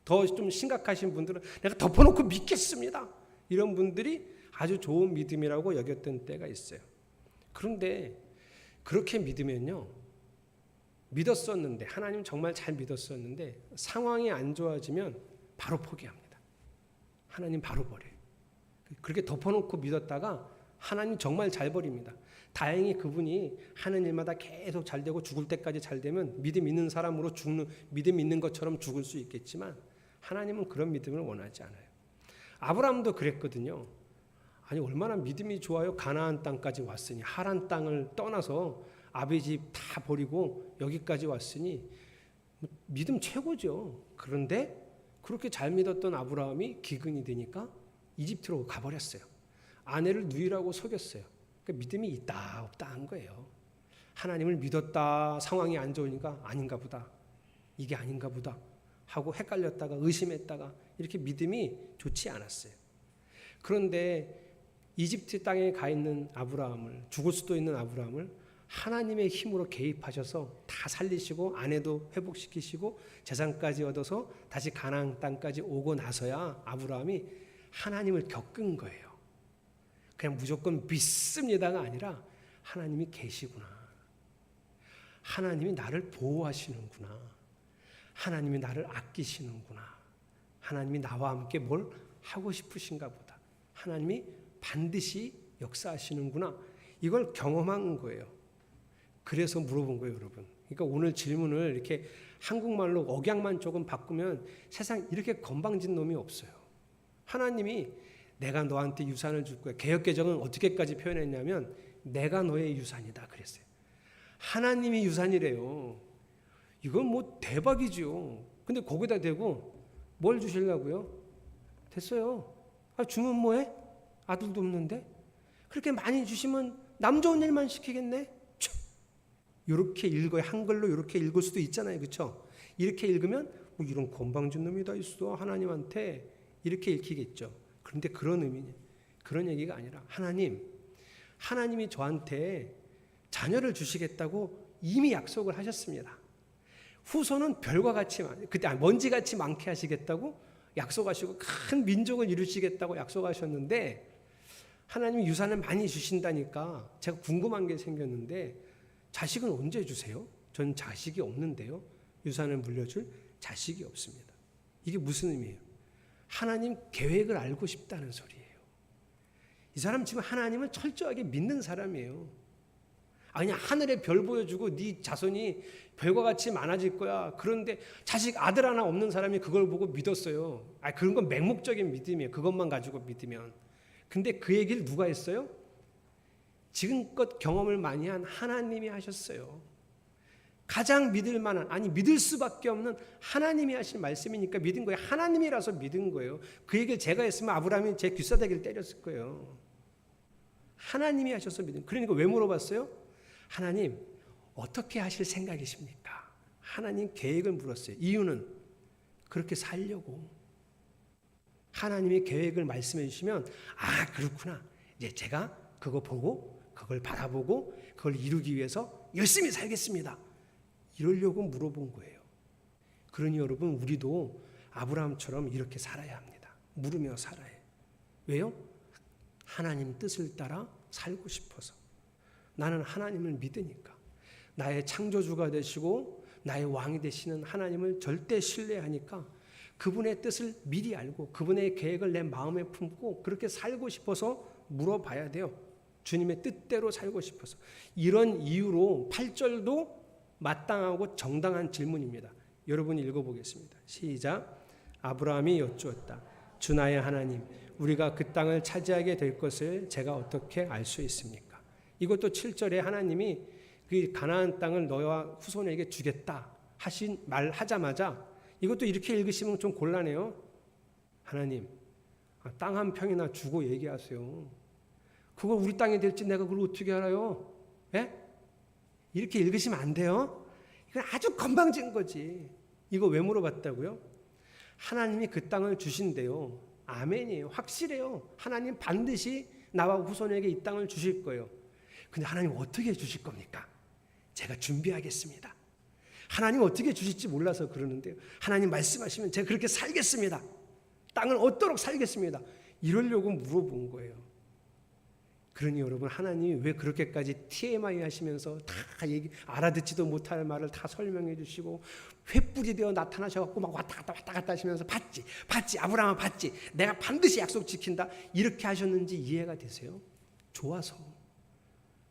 더 좀 심각하신 분들은 내가 덮어놓고 믿겠습니다. 이런 분들이 아주 좋은 믿음이라고 여겼던 때가 있어요. 그런데 그렇게 믿으면요, 믿었었는데, 하나님 정말 잘 믿었었는데 상황이 안 좋아지면 바로 포기합니다. 하나님 바로 버려요. 그렇게 덮어놓고 믿었다가 하나님 정말 잘 버립니다. 다행히 그분이 하는 일마다 계속 잘 되고 죽을 때까지 잘 되면 믿음 있는 사람으로 죽는, 믿음 있는 것처럼 죽을 수 있겠지만 하나님은 그런 믿음을 원하지 않아요. 아브라함도 그랬거든요. 아니 얼마나 믿음이 좋아요. 가나안 땅까지 왔으니, 하란 땅을 떠나서 아비 집 다 버리고 여기까지 왔으니 믿음 최고죠. 그런데 그렇게 잘 믿었던 아브라함이 기근이 되니까 이집트로 가버렸어요. 아내를 누이라고 속였어요. 그러니까 믿음이 있다 없다 한 거예요. 하나님을 믿었다, 상황이 안 좋으니까 아닌가 보다, 이게 아닌가 보다 하고 헷갈렸다가 의심했다가 이렇게 믿음이 좋지 않았어요. 그런데 이집트 땅에 가 있는 아브라함을, 죽을 수도 있는 아브라함을 하나님의 힘으로 개입하셔서 다 살리시고 아내도 회복시키시고 재산까지 얻어서 다시 가나안 땅까지 오고 나서야 아브라함이 하나님을 겪은 거예요. 그냥 무조건 믿습니다가 아니라 하나님이 계시구나, 하나님이 나를 보호하시는구나, 하나님이 나를 아끼시는구나, 하나님이 나와 함께 뭘 하고 싶으신가 보다, 하나님이 반드시 역사하시는구나, 이걸 경험한 거예요. 그래서 물어본 거예요, 여러분. 그러니까 오늘 질문을 이렇게 한국말로 억양만 조금 바꾸면 세상 이렇게 건방진 놈이 없어요. 하나님이 내가 너한테 유산을 줄 거야. 개역개정은 어떻게까지 표현했냐면 내가 너의 유산이다 그랬어요. 하나님이 유산이래요. 이건 뭐 대박이죠. 근데 거기다 대고 뭘 주시려고요? 됐어요. 주면 뭐해? 아들도 없는데? 그렇게 많이 주시면 남 좋은 일만 시키겠네? 이렇게 읽어요. 한글로 이렇게 읽을 수도 있잖아요. 그렇죠? 이렇게 읽으면 뭐 이런 건방진 놈이 다 있어 하나님한테, 이렇게 읽히겠죠. 그런데 그런 의미냐, 그런 얘기가 아니라 하나님이 저한테 자녀를 주시겠다고 이미 약속을 하셨습니다. 후손은 별과 같이 그때 먼지같이 많게 하시겠다고 약속하시고 큰 민족을 이루시겠다고 약속하셨는데 하나님이 유산을 많이 주신다니까 제가 궁금한 게 생겼는데 자식은 언제 주세요? 전 자식이 없는데요. 유산을 물려줄 자식이 없습니다. 이게 무슨 의미예요? 하나님 계획을 알고 싶다는 소리예요. 이 사람 지금 하나님을 철저하게 믿는 사람이에요. 그냥 하늘에 별 보여주고 네 자손이 별과 같이 많아질 거야. 그런데 자식 아들 하나 없는 사람이 그걸 보고 믿었어요. 그런 건 맹목적인 믿음이에요. 그것만 가지고 믿으면. 근데 그 얘기를 누가 했어요? 지금껏 경험을 많이 한 하나님이 하셨어요. 가장 믿을 만한, 믿을 수밖에 없는 하나님이 하신 말씀이니까 믿은 거예요. 하나님이라서 믿은 거예요. 그 얘기를 제가 했으면 아브라함이 제 귀싸대기를 때렸을 거예요. 하나님이 하셔서 믿은. 그러니까 왜 물어봤어요? 하나님 어떻게 하실 생각이십니까? 하나님 계획을 물었어요. 이유는 그렇게 살려고. 하나님이 계획을 말씀해 주시면 그렇구나. 이제 제가 그거 보고 그걸 바라보고 그걸 이루기 위해서 열심히 살겠습니다. 이러려고 물어본 거예요. 그러니 여러분, 우리도 아브라함처럼 이렇게 살아야 합니다. 물으며 살아야 해요. 왜요? 하나님 뜻을 따라 살고 싶어서. 나는 하나님을 믿으니까. 나의 창조주가 되시고 나의 왕이 되시는 하나님을 절대 신뢰하니까 그분의 뜻을 미리 알고 그분의 계획을 내 마음에 품고 그렇게 살고 싶어서 물어봐야 돼요. 주님의 뜻대로 살고 싶어서. 이런 이유로 8절도 마땅하고 정당한 질문입니다. 여러분 읽어보겠습니다. 시작. 아브라함이 여쭈었다. 주 나의 하나님, 우리가 그 땅을 차지하게 될 것을 제가 어떻게 알 수 있습니까? 이것도 7절에 하나님이 그 가나안 땅을 너와 후손에게 주겠다 하신 말하자마자 이것도 이렇게 읽으시면 좀 곤란해요. 하나님, 땅 한 평이나 주고 얘기하세요. 그거 우리 땅이 될지 내가 그걸 어떻게 알아요? 예? 이렇게 읽으시면 안 돼요. 이건 아주 건방진 거지. 이거 왜 물어봤다고요? 하나님이 그 땅을 주신대요. 아멘이에요. 확실해요. 하나님 반드시 나와 후손에게 이 땅을 주실 거예요. 근데 하나님 어떻게 주실 겁니까? 제가 준비하겠습니다. 하나님 어떻게 주실지 몰라서 그러는데요. 하나님 말씀하시면 제가 그렇게 살겠습니다. 땅을 얻도록 살겠습니다. 이러려고 물어본 거예요. 그러니 여러분, 하나님이 왜 그렇게까지 TMI 하시면서 다 알아듣지도 못할 말을 다 설명해 주시고 횃불이 되어 나타나셔갖고 막 왔다 갔다 하시면서 받지 아브라함아 받지, 내가 반드시 약속 지킨다, 이렇게 하셨는지 이해가 되세요? 좋아서.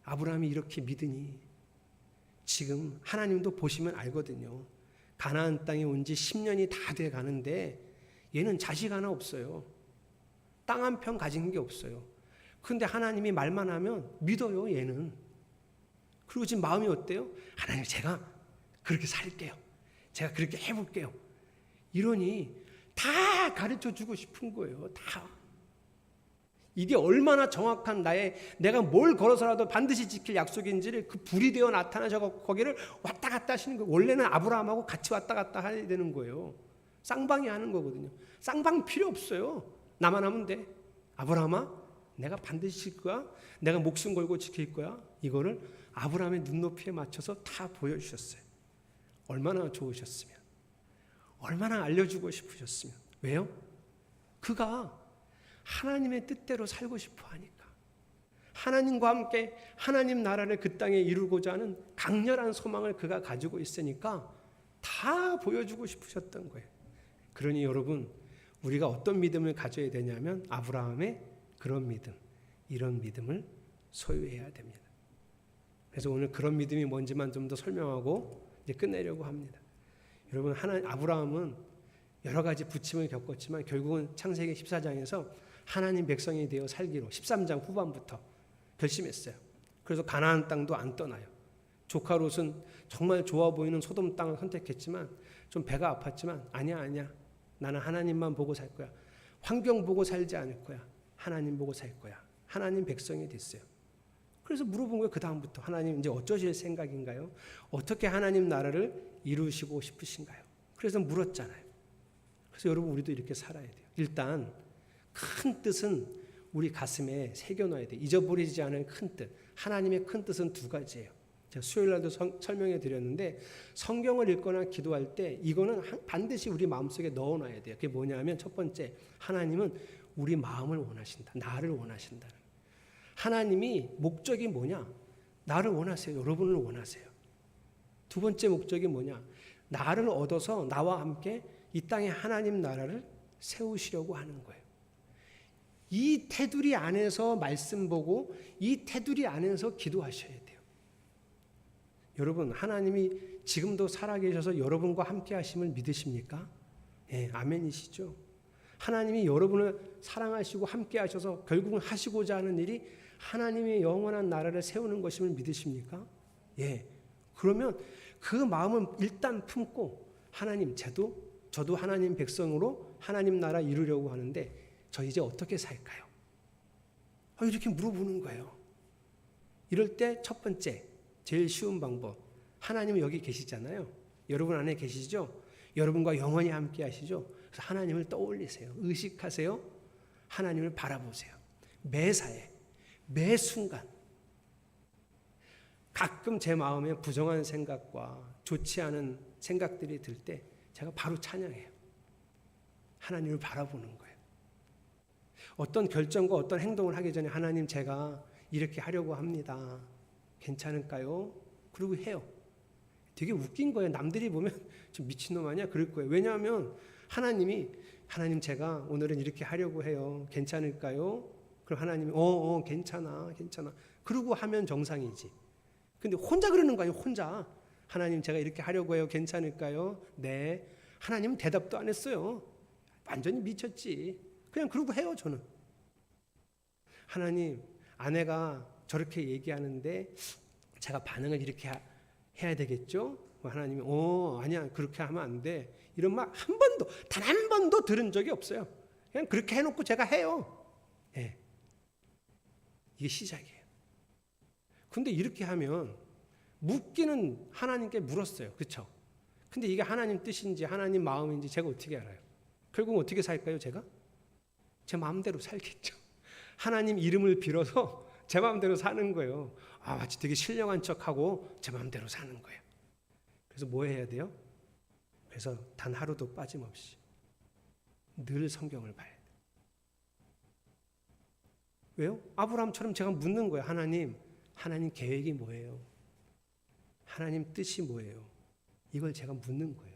아브라함이 이렇게 믿으니 지금 하나님도 보시면 알거든요. 가나안 땅에 온 지 10년이 다 돼 가는데 얘는 자식 하나 없어요. 땅 한 평 가진 게 없어요. 근데 하나님이 말만 하면 믿어요, 얘는. 그리고 지금 마음이 어때요? 하나님, 제가 그렇게 살게요. 제가 그렇게 해볼게요. 이러니 다 가르쳐 주고 싶은 거예요. 다. 이게 얼마나 정확한 내가 뭘 걸어서라도 반드시 지킬 약속인지를 그 불이 되어 나타나셔서 거기를 왔다 갔다 하시는 거예요. 원래는 아브라함하고 같이 왔다 갔다 해야 되는 거예요. 쌍방이 하는 거거든요. 쌍방 필요 없어요. 나만 하면 돼. 아브라함아, 내가 반드시 지킬 거야. 내가 목숨 걸고 지킬 거야. 이거를 아브라함의 눈높이에 맞춰서 다 보여주셨어요. 얼마나 좋으셨으면, 얼마나 알려주고 싶으셨으면. 왜요? 그가 하나님의 뜻대로 살고 싶어 하니까. 하나님과 함께 하나님 나라를 그 땅에 이루고자 하는 강렬한 소망을 그가 가지고 있으니까 다 보여주고 싶으셨던 거예요. 그러니 여러분, 우리가 어떤 믿음을 가져야 되냐면 아브라함의 그런 믿음, 이런 믿음을 소유해야 됩니다. 그래서 오늘 그런 믿음이 뭔지만 좀 더 설명하고 이제 끝내려고 합니다. 여러분, 아브라함은 여러 가지 부침을 겪었지만 결국은 창세기 14장에서 하나님 백성이 되어 살기로 13장 후반부터 결심했어요. 그래서 가나안 땅도 안 떠나요. 조카 롯은 정말 좋아 보이는 소돔 땅을 선택했지만 좀 배가 아팠지만 아니야. 나는 하나님만 보고 살 거야. 환경 보고 살지 않을 거야. 하나님 보고 살 거야. 하나님 백성이 됐어요. 그래서 물어본 거예요. 그 다음부터 하나님 이제 어쩌실 생각인가요? 어떻게 하나님 나라를 이루시고 싶으신가요? 그래서 물었잖아요. 그래서 여러분, 우리도 이렇게 살아야 돼요. 일단 큰 뜻은 우리 가슴에 새겨놔야 돼요. 잊어버리지 않을 큰 뜻. 하나님의 큰 뜻은 두 가지예요. 제가 수요일 날도 설명해 드렸는데 성경을 읽거나 기도할 때 이거는 반드시 우리 마음속에 넣어놔야 돼요. 그게 뭐냐면 첫 번째, 하나님은 우리 마음을 원하신다. 나를 원하신다. 하나님이 목적이 뭐냐? 나를 원하세요. 여러분을 원하세요. 두 번째 목적이 뭐냐? 나를 얻어서 나와 함께 이 땅에 하나님 나라를 세우시려고 하는 거예요. 이 테두리 안에서 말씀 보고 이 테두리 안에서 기도하셔야 돼요. 여러분, 하나님이 지금도 살아계셔서 여러분과 함께 하심을 믿으십니까? 예, 아멘이시죠? 하나님이 여러분을 사랑하시고 함께 하셔서 결국은 하시고자 하는 일이 하나님의 영원한 나라를 세우는 것임을 믿으십니까? 예. 그러면 그 마음을 일단 품고 하나님, 저도 하나님 백성으로 하나님 나라 이루려고 하는데 저 이제 어떻게 살까요? 이렇게 물어보는 거예요. 이럴 때 첫 번째, 제일 쉬운 방법, 하나님은 여기 계시잖아요. 여러분 안에 계시죠? 여러분과 영원히 함께 하시죠? 그래서 하나님을 떠올리세요. 의식하세요. 하나님을 바라보세요. 매사에, 매 순간. 가끔 제 마음에 부정한 생각과 좋지 않은 생각들이 들 때 제가 바로 찬양해요. 하나님을 바라보는 거예요. 어떤 결정과 어떤 행동을 하기 전에 하나님 제가 이렇게 하려고 합니다. 괜찮을까요? 그리고 해요. 되게 웃긴 거예요. 남들이 보면 좀 미친놈 아니야? 그럴 거예요. 왜냐하면 하나님 제가 오늘은 이렇게 하려고 해요. 괜찮을까요? 그럼 하나님이 괜찮아. 그러고 하면 정상이지. 근데 혼자 그러는 거 아니에요. 혼자. 하나님 제가 이렇게 하려고 해요. 괜찮을까요? 네. 하나님은 대답도 안 했어요. 완전히 미쳤지. 그냥 그러고 해요. 저는. 하나님, 아내가 저렇게 얘기하는데 제가 반응을 이렇게 해야 되겠죠? 하나님이 아니야, 그렇게 하면 안 돼. 이런 말 한 번도, 단 한 번도 들은 적이 없어요. 그냥 그렇게 해놓고 제가 해요. 예. 이게 시작이에요. 근데 이렇게 하면 묻기는 하나님께 물었어요. 그렇죠? 근데 이게 하나님 뜻인지 하나님 마음인지 제가 어떻게 알아요? 결국 어떻게 살까요, 제가? 제 마음대로 살겠죠. 하나님 이름을 빌어서 제 마음대로 사는 거예요. 마치 되게 신령한 척하고 제 마음대로 사는 거예요. 그래서 뭐 해야 돼요? 그래서 단 하루도 빠짐없이 늘 성경을 봐야 돼요. 왜요? 아브라함처럼 제가 묻는 거예요. 하나님 계획이 뭐예요? 하나님 뜻이 뭐예요? 이걸 제가 묻는 거예요.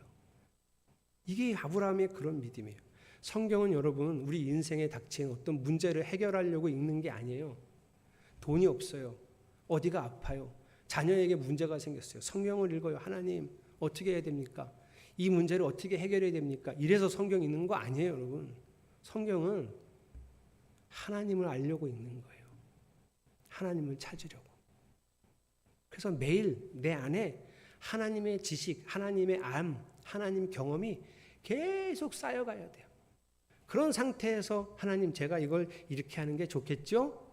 이게 아브라함의 그런 믿음이에요. 성경은 여러분 우리 인생에 닥친 어떤 문제를 해결하려고 읽는 게 아니에요. 돈이 없어요. 어디가 아파요. 자녀에게 문제가 생겼어요. 성경을 읽어요. 하나님 어떻게 해야 됩니까? 이 문제를 어떻게 해결해야 됩니까? 이래서 성경 읽는 거 아니에요, 여러분. 성경은 하나님을 알려고 읽는 거예요. 하나님을 찾으려고. 그래서 매일 내 안에 하나님의 지식, 하나님의 암, 하나님 경험이 계속 쌓여가야 돼요. 그런 상태에서 하나님 제가 이걸 이렇게 하는 게 좋겠죠?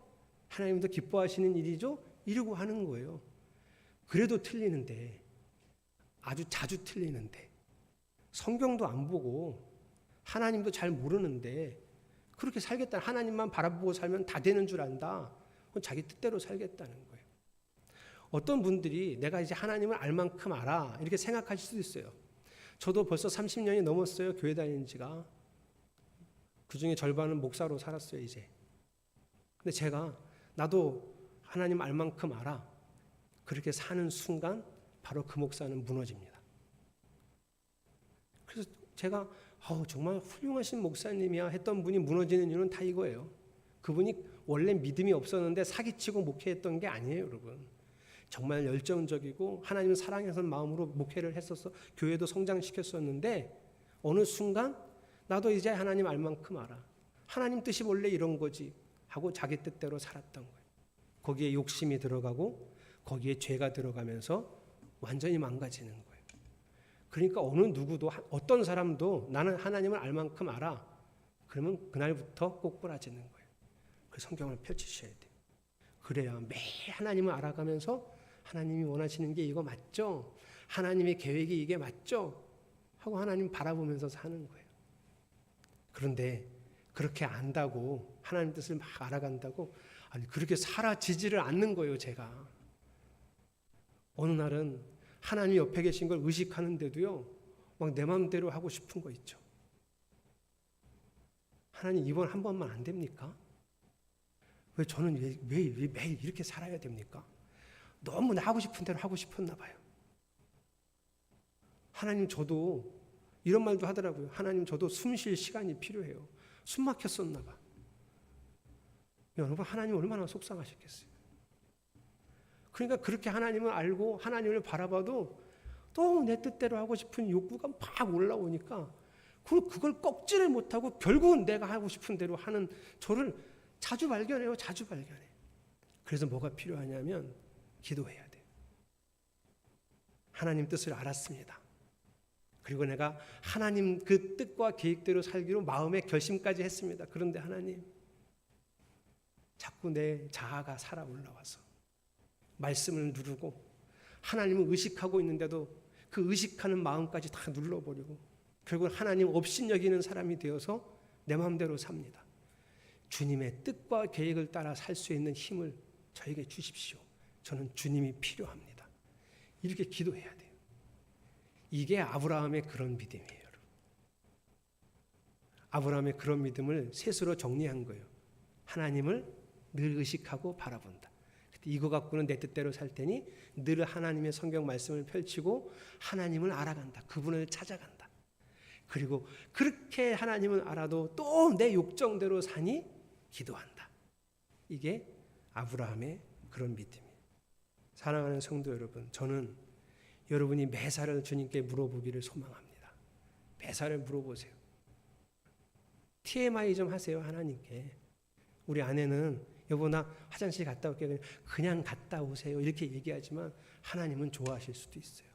하나님도 기뻐하시는 일이죠? 이러고 하는 거예요. 그래도 틀리는데, 아주 자주 틀리는데, 성경도 안 보고 하나님도 잘 모르는데 그렇게 살겠다. 하나님만 바라보고 살면 다 되는 줄 안다. 그건 자기 뜻대로 살겠다는 거예요. 어떤 분들이 내가 이제 하나님을 알 만큼 알아 이렇게 생각하실 수도 있어요. 저도 벌써 30년이 넘었어요. 교회 다닌 지가. 그중에 절반은 목사로 살았어요. 이제. 근데 제가 나도 하나님 알 만큼 알아. 그렇게 사는 순간 바로 그 목사는 무너집니다. 그래서 제가 정말 훌륭하신 목사님이야 했던 분이 무너지는 이유는 다 이거예요. 그분이 원래 믿음이 없었는데 사기치고 목회했던 게 아니에요, 여러분. 정말 열정적이고 하나님을 사랑해서 마음으로 목회를 했어서 교회도 성장시켰었는데 어느 순간 나도 이제 하나님 알 만큼 알아. 하나님 뜻이 원래 이런 거지 하고 자기 뜻대로 살았던 거예요. 거기에 욕심이 들어가고 거기에 죄가 들어가면서 완전히 망가지는 거예요. 그러니까 어느 누구도 어떤 사람도 나는 하나님을 알 만큼 알아. 그러면 그날부터 꼬꾸라지는 거예요. 그 성경을 펼치셔야 돼요. 그래야 매일 하나님을 알아가면서 하나님이 원하시는 게 이거 맞죠? 하나님의 계획이 이게 맞죠? 하고 하나님 바라보면서 사는 거예요. 그런데 그렇게 안다고 하나님 뜻을 막 알아간다고 그렇게 사라지지를 않는 거예요. 제가 어느 날은 하나님 옆에 계신 걸 의식하는데도요 막 내 마음대로 하고 싶은 거 있죠. 하나님 이번 한 번만 안 됩니까? 왜 저는 왜 매일 이렇게 살아야 됩니까? 너무 나 하고 싶은 대로 하고 싶었나 봐요. 하나님 저도 이런 말도 하더라고요. 하나님 저도 숨 쉴 시간이 필요해요. 숨 막혔었나 봐. 여러분 하나님 얼마나 속상하셨겠어요. 그러니까 그렇게 하나님을 알고 하나님을 바라봐도 또 내 뜻대로 하고 싶은 욕구가 막 올라오니까 그걸 꺾지를 못하고 결국은 내가 하고 싶은 대로 하는 저를 자주 발견해요. 자주 발견해. 그래서 뭐가 필요하냐면 기도해야 돼요. 하나님 뜻을 알았습니다. 그리고 내가 하나님 그 뜻과 계획대로 살기로 마음의 결심까지 했습니다. 그런데 하나님 자꾸 내 자아가 살아 올라와서 말씀을 누르고 하나님을 의식하고 있는데도 그 의식하는 마음까지 다 눌러버리고 결국 하나님 없인 여기는 사람이 되어서 내 마음대로 삽니다. 주님의 뜻과 계획을 따라 살 수 있는 힘을 저에게 주십시오. 저는 주님이 필요합니다. 이렇게 기도해야 돼요. 이게 아브라함의 그런 믿음이에요. 여러분. 아브라함의 그런 믿음을 셋으로 정리한 거예요. 하나님을 늘 의식하고 바라본다. 이거 갖고는 내 뜻대로 살 테니 늘 하나님의 성경 말씀을 펼치고 하나님을 알아간다. 그분을 찾아간다. 그리고 그렇게 하나님을 알아도 또 내 욕정대로 사니 기도한다. 이게 아브라함의 그런 믿음이에요. 사랑하는 성도 여러분, 저는 여러분이 매사를 주님께 물어보기를 소망합니다. 매사를 물어보세요. TMI 좀 하세요. 하나님께. 우리 아내는 여보 나 화장실 갔다 올게 그냥 갔다 오세요 이렇게 얘기하지만 하나님은 좋아하실 수도 있어요.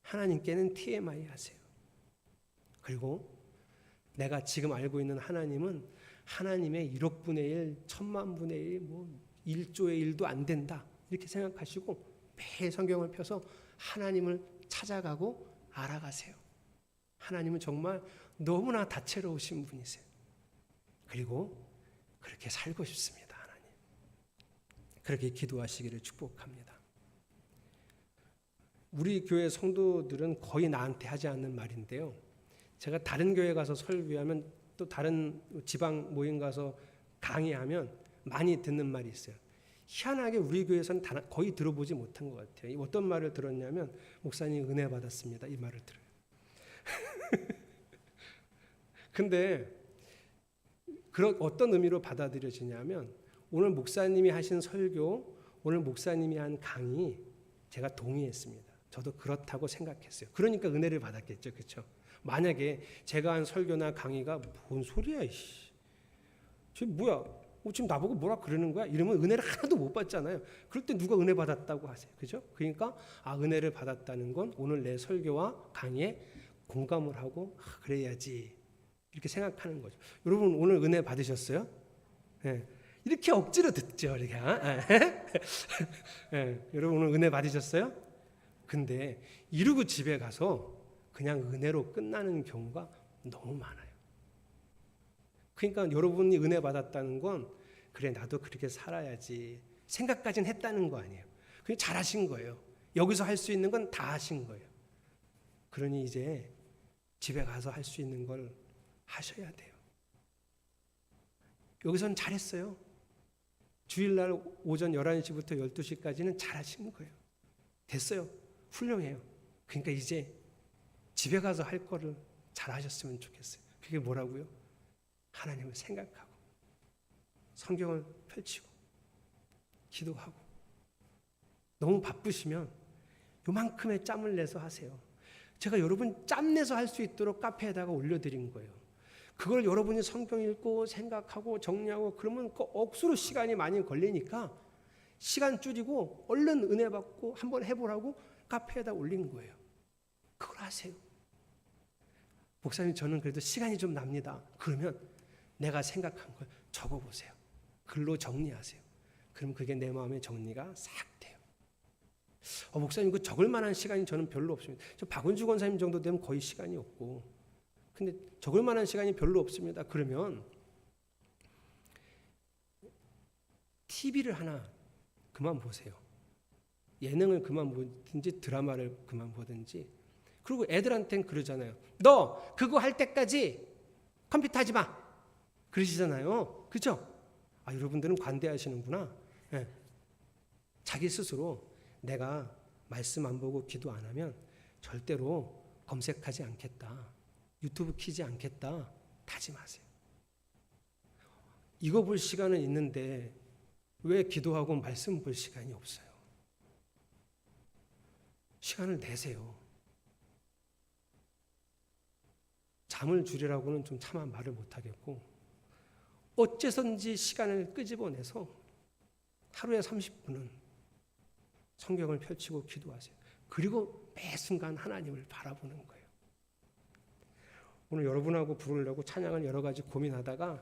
하나님께는 TMI 하세요. 그리고 내가 지금 알고 있는 하나님은 하나님의 1억 분의 1, 1000만 분의 1, 뭐 1조의 1도 안 된다 이렇게 생각하시고 매일 성경을 펴서 하나님을 찾아가고 알아가세요. 하나님은 정말 너무나 다채로우신 분이세요. 그리고 그렇게 살고 싶습니다. 하나님. 그렇게 기도하시기를 축복합니다. 우리 교회 성도들은 거의 나한테 하지 않는 말인데요. 제가 다른 교회 가서 설교하면 또 다른 지방 모임 가서 강의하면 많이 듣는 말이 있어요. 희한하게 우리 교회에서는 거의 들어보지 못한 것 같아요. 어떤 말을 들었냐면 목사님 은혜 받았습니다. 이 말을 들어요. 근데 어떤 의미로 받아들여지냐면 오늘 목사님이 하신 설교, 오늘 목사님이 한 강의 제가 동의했습니다. 저도 그렇다고 생각했어요. 그러니까 은혜를 받았겠죠. 그렇죠? 만약에 제가 한 설교나 강의가 뭔 소리야 이씨. 저 뭐야? 지금 나보고 뭐라 그러는 거야? 이러면 은혜를 하나도 못 받잖아요. 그럴 때 누가 은혜 받았다고 하세요. 그죠? 그러니까 은혜를 받았다는 건 오늘 내 설교와 강의에 공감을 하고 그래야지. 이렇게 생각하는 거죠. 여러분 오늘 은혜 받으셨어요? 네. 이렇게 억지로 듣죠. 이렇게. 네. 여러분 오늘 은혜 받으셨어요? 근데 이러고 집에 가서 그냥 은혜로 끝나는 경우가 너무 많아요. 그러니까 여러분이 은혜 받았다는 건 그래 나도 그렇게 살아야지 생각까지는 했다는 거 아니에요. 그냥 잘하신 거예요. 여기서 할 수 있는 건 다 하신 거예요. 그러니 이제 집에 가서 할 수 있는 걸 하셔야 돼요. 여기서는 잘했어요. 주일날 오전 11시부터 12시까지는 잘하신 거예요. 됐어요. 훌륭해요. 그러니까 이제 집에 가서 할 거를 잘하셨으면 좋겠어요. 그게 뭐라고요? 하나님을 생각하고 성경을 펼치고 기도하고 너무 바쁘시면 요만큼의 짬을 내서 하세요. 제가 여러분 짬 내서 할 수 있도록 카페에다가 올려드린 거예요. 그걸 여러분이 성경 읽고 생각하고 정리하고 그러면 그 억수로 시간이 많이 걸리니까 시간 줄이고 얼른 은혜 받고 한번 해보라고 카페에다 올린 거예요. 그걸 하세요. 목사님 저는 그래도 시간이 좀 납니다. 그러면 내가 생각한 걸 적어보세요. 글로 정리하세요. 그럼 그게 내 마음의 정리가 싹 돼요. 목사님 그 적을 만한 시간이 저는 별로 없습니다. 저 박은주 권사님 정도 되면 거의 시간이 없고 근데 적을 만한 시간이 별로 없습니다. 그러면 TV를 하나 그만 보세요. 예능을 그만 보든지 드라마를 그만 보든지 그리고 애들한테는 그러잖아요. 너 그거 할 때까지 컴퓨터 하지 마. 그러시잖아요. 그렇죠? 여러분들은 관대하시는구나. 네. 자기 스스로 내가 말씀 안 보고 기도 안 하면 절대로 검색하지 않겠다. 유튜브 키지 않겠다. 다짐하세요. 이거 볼 시간은 있는데 왜 기도하고 말씀 볼 시간이 없어요? 시간을 내세요. 잠을 줄이라고는 좀 차마 말을 못하겠고 어째선지 시간을 끄집어내서 하루에 30분은 성경을 펼치고 기도하세요. 그리고 매 순간 하나님을 바라보는 거예요. 오늘 여러분하고 부르려고 찬양을 여러 가지 고민하다가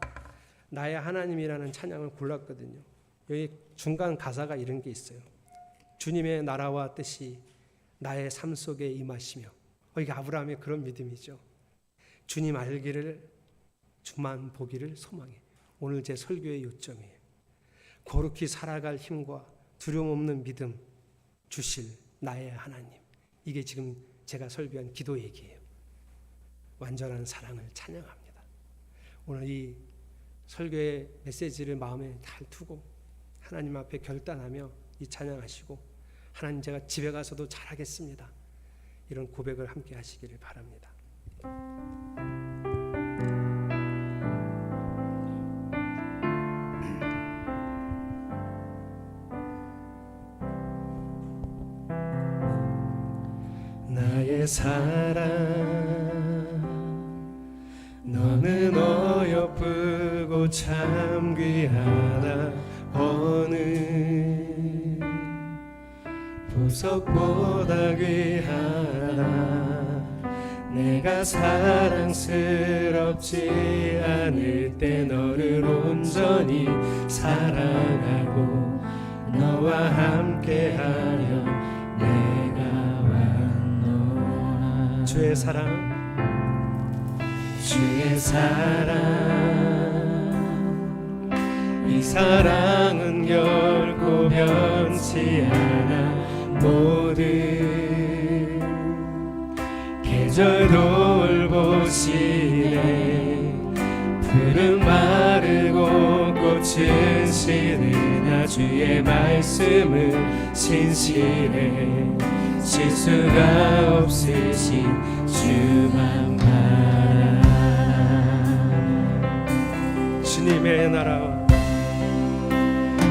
나의 하나님이라는 찬양을 골랐거든요. 여기 중간 가사가 이런 게 있어요. 주님의 나라와 뜻이 나의 삶 속에 임하시며 이게 아브라함의 그런 믿음이죠. 주님 알기를 주만 보기를 소망해. 오늘 제 설교의 요점이에요. 거룩히 살아갈 힘과 두려움 없는 믿음 주실 나의 하나님. 이게 지금 제가 설교한 기도 얘기예요. 완전한 사랑을 찬양합니다. 오늘 이 설교의 메시지를 마음에 잘 두고 하나님 앞에 결단하며 이 찬양하시고, 하나님 제가 집에 가서도 잘하겠습니다, 이런 고백을 함께 하시기를 바랍니다. 나의 사랑, 너는 어여쁘고 참 귀하다. 어느 보석보다 귀하다. 내가 사랑스럽지 않을 때 너를 온전히 사랑하고 너와 함께하려 내가 왔노라. 주의 사랑, 주의 사랑, 이 사랑은 결코 변치 않아. 모든 계절 돌보시네. 풀은 마르고 꽃은 시드나 주의 말씀은 신실해. 실수가 없으신 주만 바라. 주님의 나라와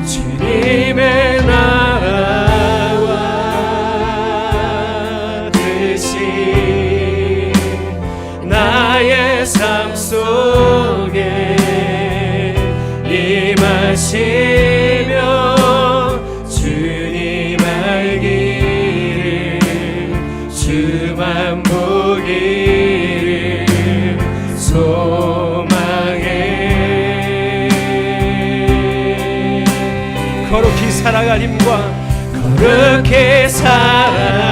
주님의 나라와 뜻이 나의 삶 속에 임하시며 주님 알기를 주만 보기를 소망해. 거룩히 살아갈 힘과 거룩히 살아갈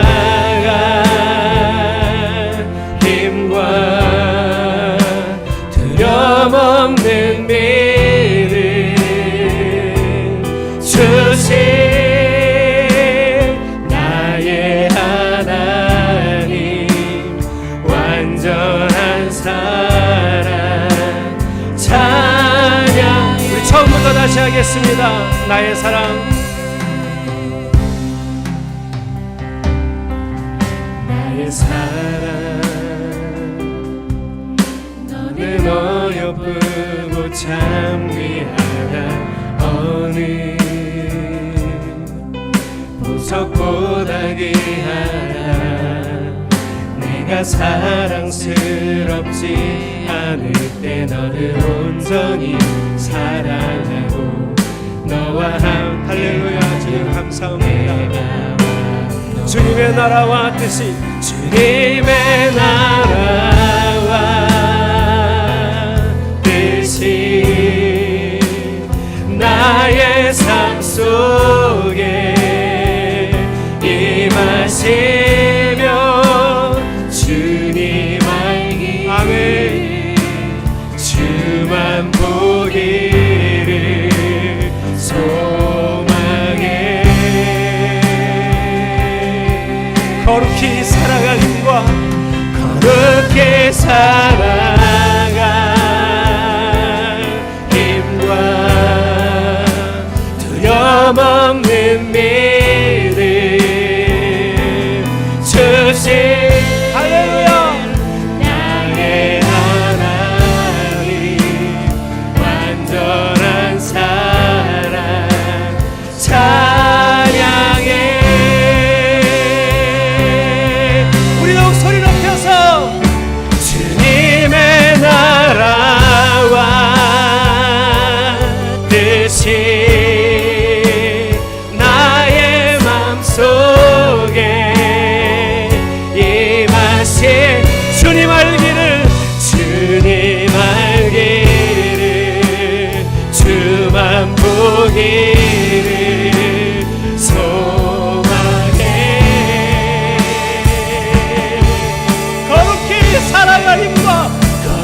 힘과 두려움 없는 믿음 주신 나의 하나님. 완전한 사랑 찬양. 우리 처음부터 다시 하겠습니다. 나의 사랑, 나의 사랑, 너는 어여쁘고 참 귀하다. 어느 보석보다 귀하다. 내가 사랑스럽지 않을 때 너를 온전히 사랑하고 너와 함께. 할렐루야. 주님 감사합니다. 주님의 나라와 뜻이 주님의 나라와 뜻이 나의 삶 속에 임하시며 주님 알기. 아멘. 주만 보기를 소망해. 거룩히 살아갈 힘과 거룩히 살아갈 힘과 두려움 없는 믿음 주신. 할렐루야. 나의 하나님. 완전한 사랑 찬양해. 우리 목소리 높여서 주님의 나라와 뜻이 나의 맘속에 임하신 주님 알기를 주님 알기를 주만 보기를 소망해. 거룩히 살아갈 힘과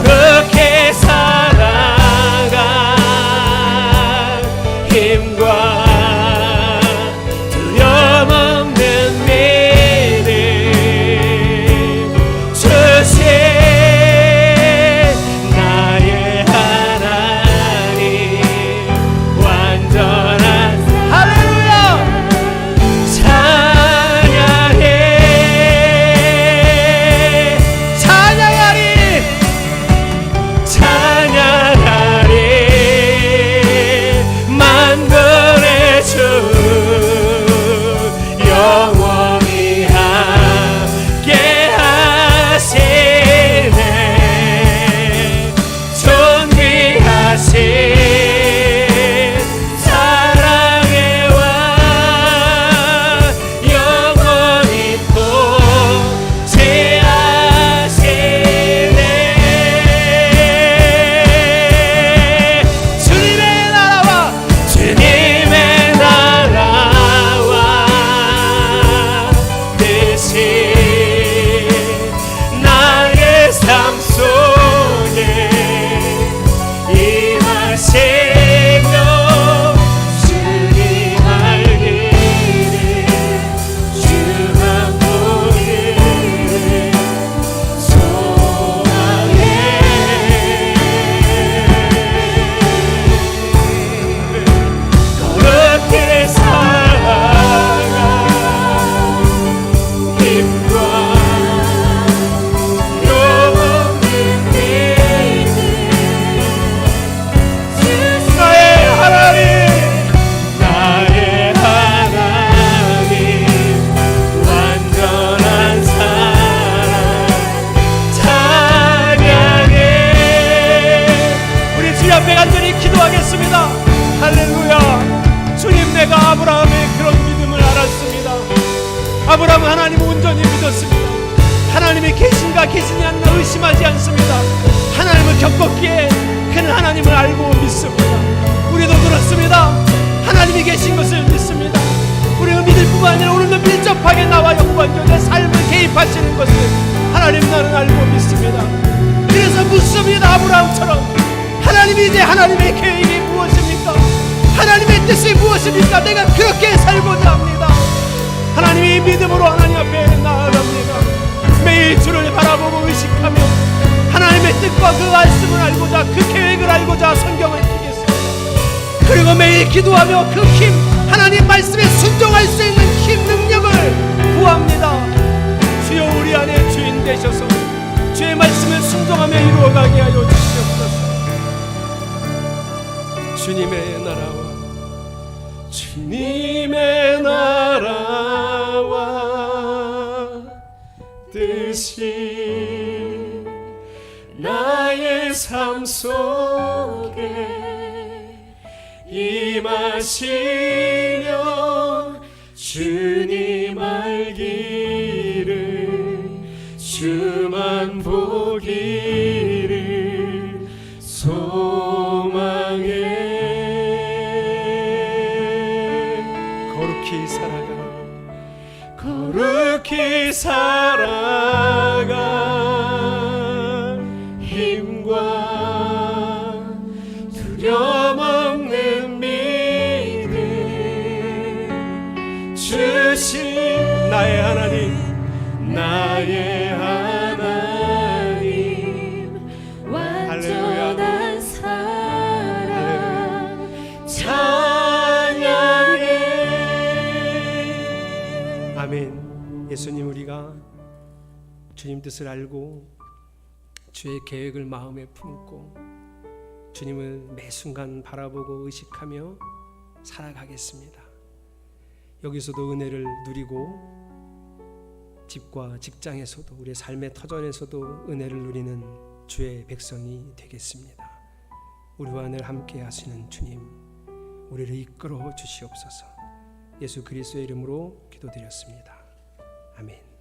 거룩히 살아갈 힘과 두려움 없는 믿음 앞에 간절히 기도하겠습니다. 할렐루야. 주님, 내가 아브라함의 그런 믿음을 알았습니다. 아브라함은 하나님을 온전히 믿었습니다. 하나님이 계신가 계시지 않나 의심하지 않습니다. 하나님을 겪었기에 그는 하나님을 알고 믿습니다. 우리도 그렇습니다. 하나님이 계신 것을 믿습니다. 우리가 믿을 뿐만 아니라 오늘도 밀접하게 나와 연관되어 내 삶을 개입하시는 것을 하나님 나는 알고 믿습니다. 그래서 묻습니다. 아브라함처럼 하나님이 이제 하나님의 계획이 무엇입니까? 하나님의 뜻이 무엇입니까? 내가 그렇게 살고자 합니다. 하나님이 믿음으로 하나님 앞에 나아갑니다. 매일 주를 바라보고 의식하며 하나님의 뜻과 그 말씀을 알고자, 그 계획을 알고자 성경을 읽겠습니다. 그리고 매일 기도하며 그 힘, 하나님 말씀에 순종할 수 있는 힘, 능력을 구합니다. 주여, 우리 안에 주인 되셔서 주의 말씀을 순종하며 이루어가게 하여 주시옵소서. 주님의 나라와 주님의 나라와 뜻이 나의 삶 속에 임하시며 주님 알기를 주만 보기를 소망해 거룩히 살아가 힘과 두려움 없는 믿음 주신 나의 하나님, 나의 하나님, 완전한 사랑 찬양해. 아멘. 예수님, 우리가 주님 뜻을 알고 주의 계획을 마음에 품고 주님을 매 순간 바라보고 의식하며 살아가겠습니다. 여기서도 은혜를 누리고 집과 직장에서도 우리의 삶의 터전에서도 은혜를 누리는 주의 백성이 되겠습니다. 우리와 늘 함께 하시는 주님, 우리를 이끌어 주시옵소서. 예수 그리스도의 이름으로 기도드렸습니다. 아멘.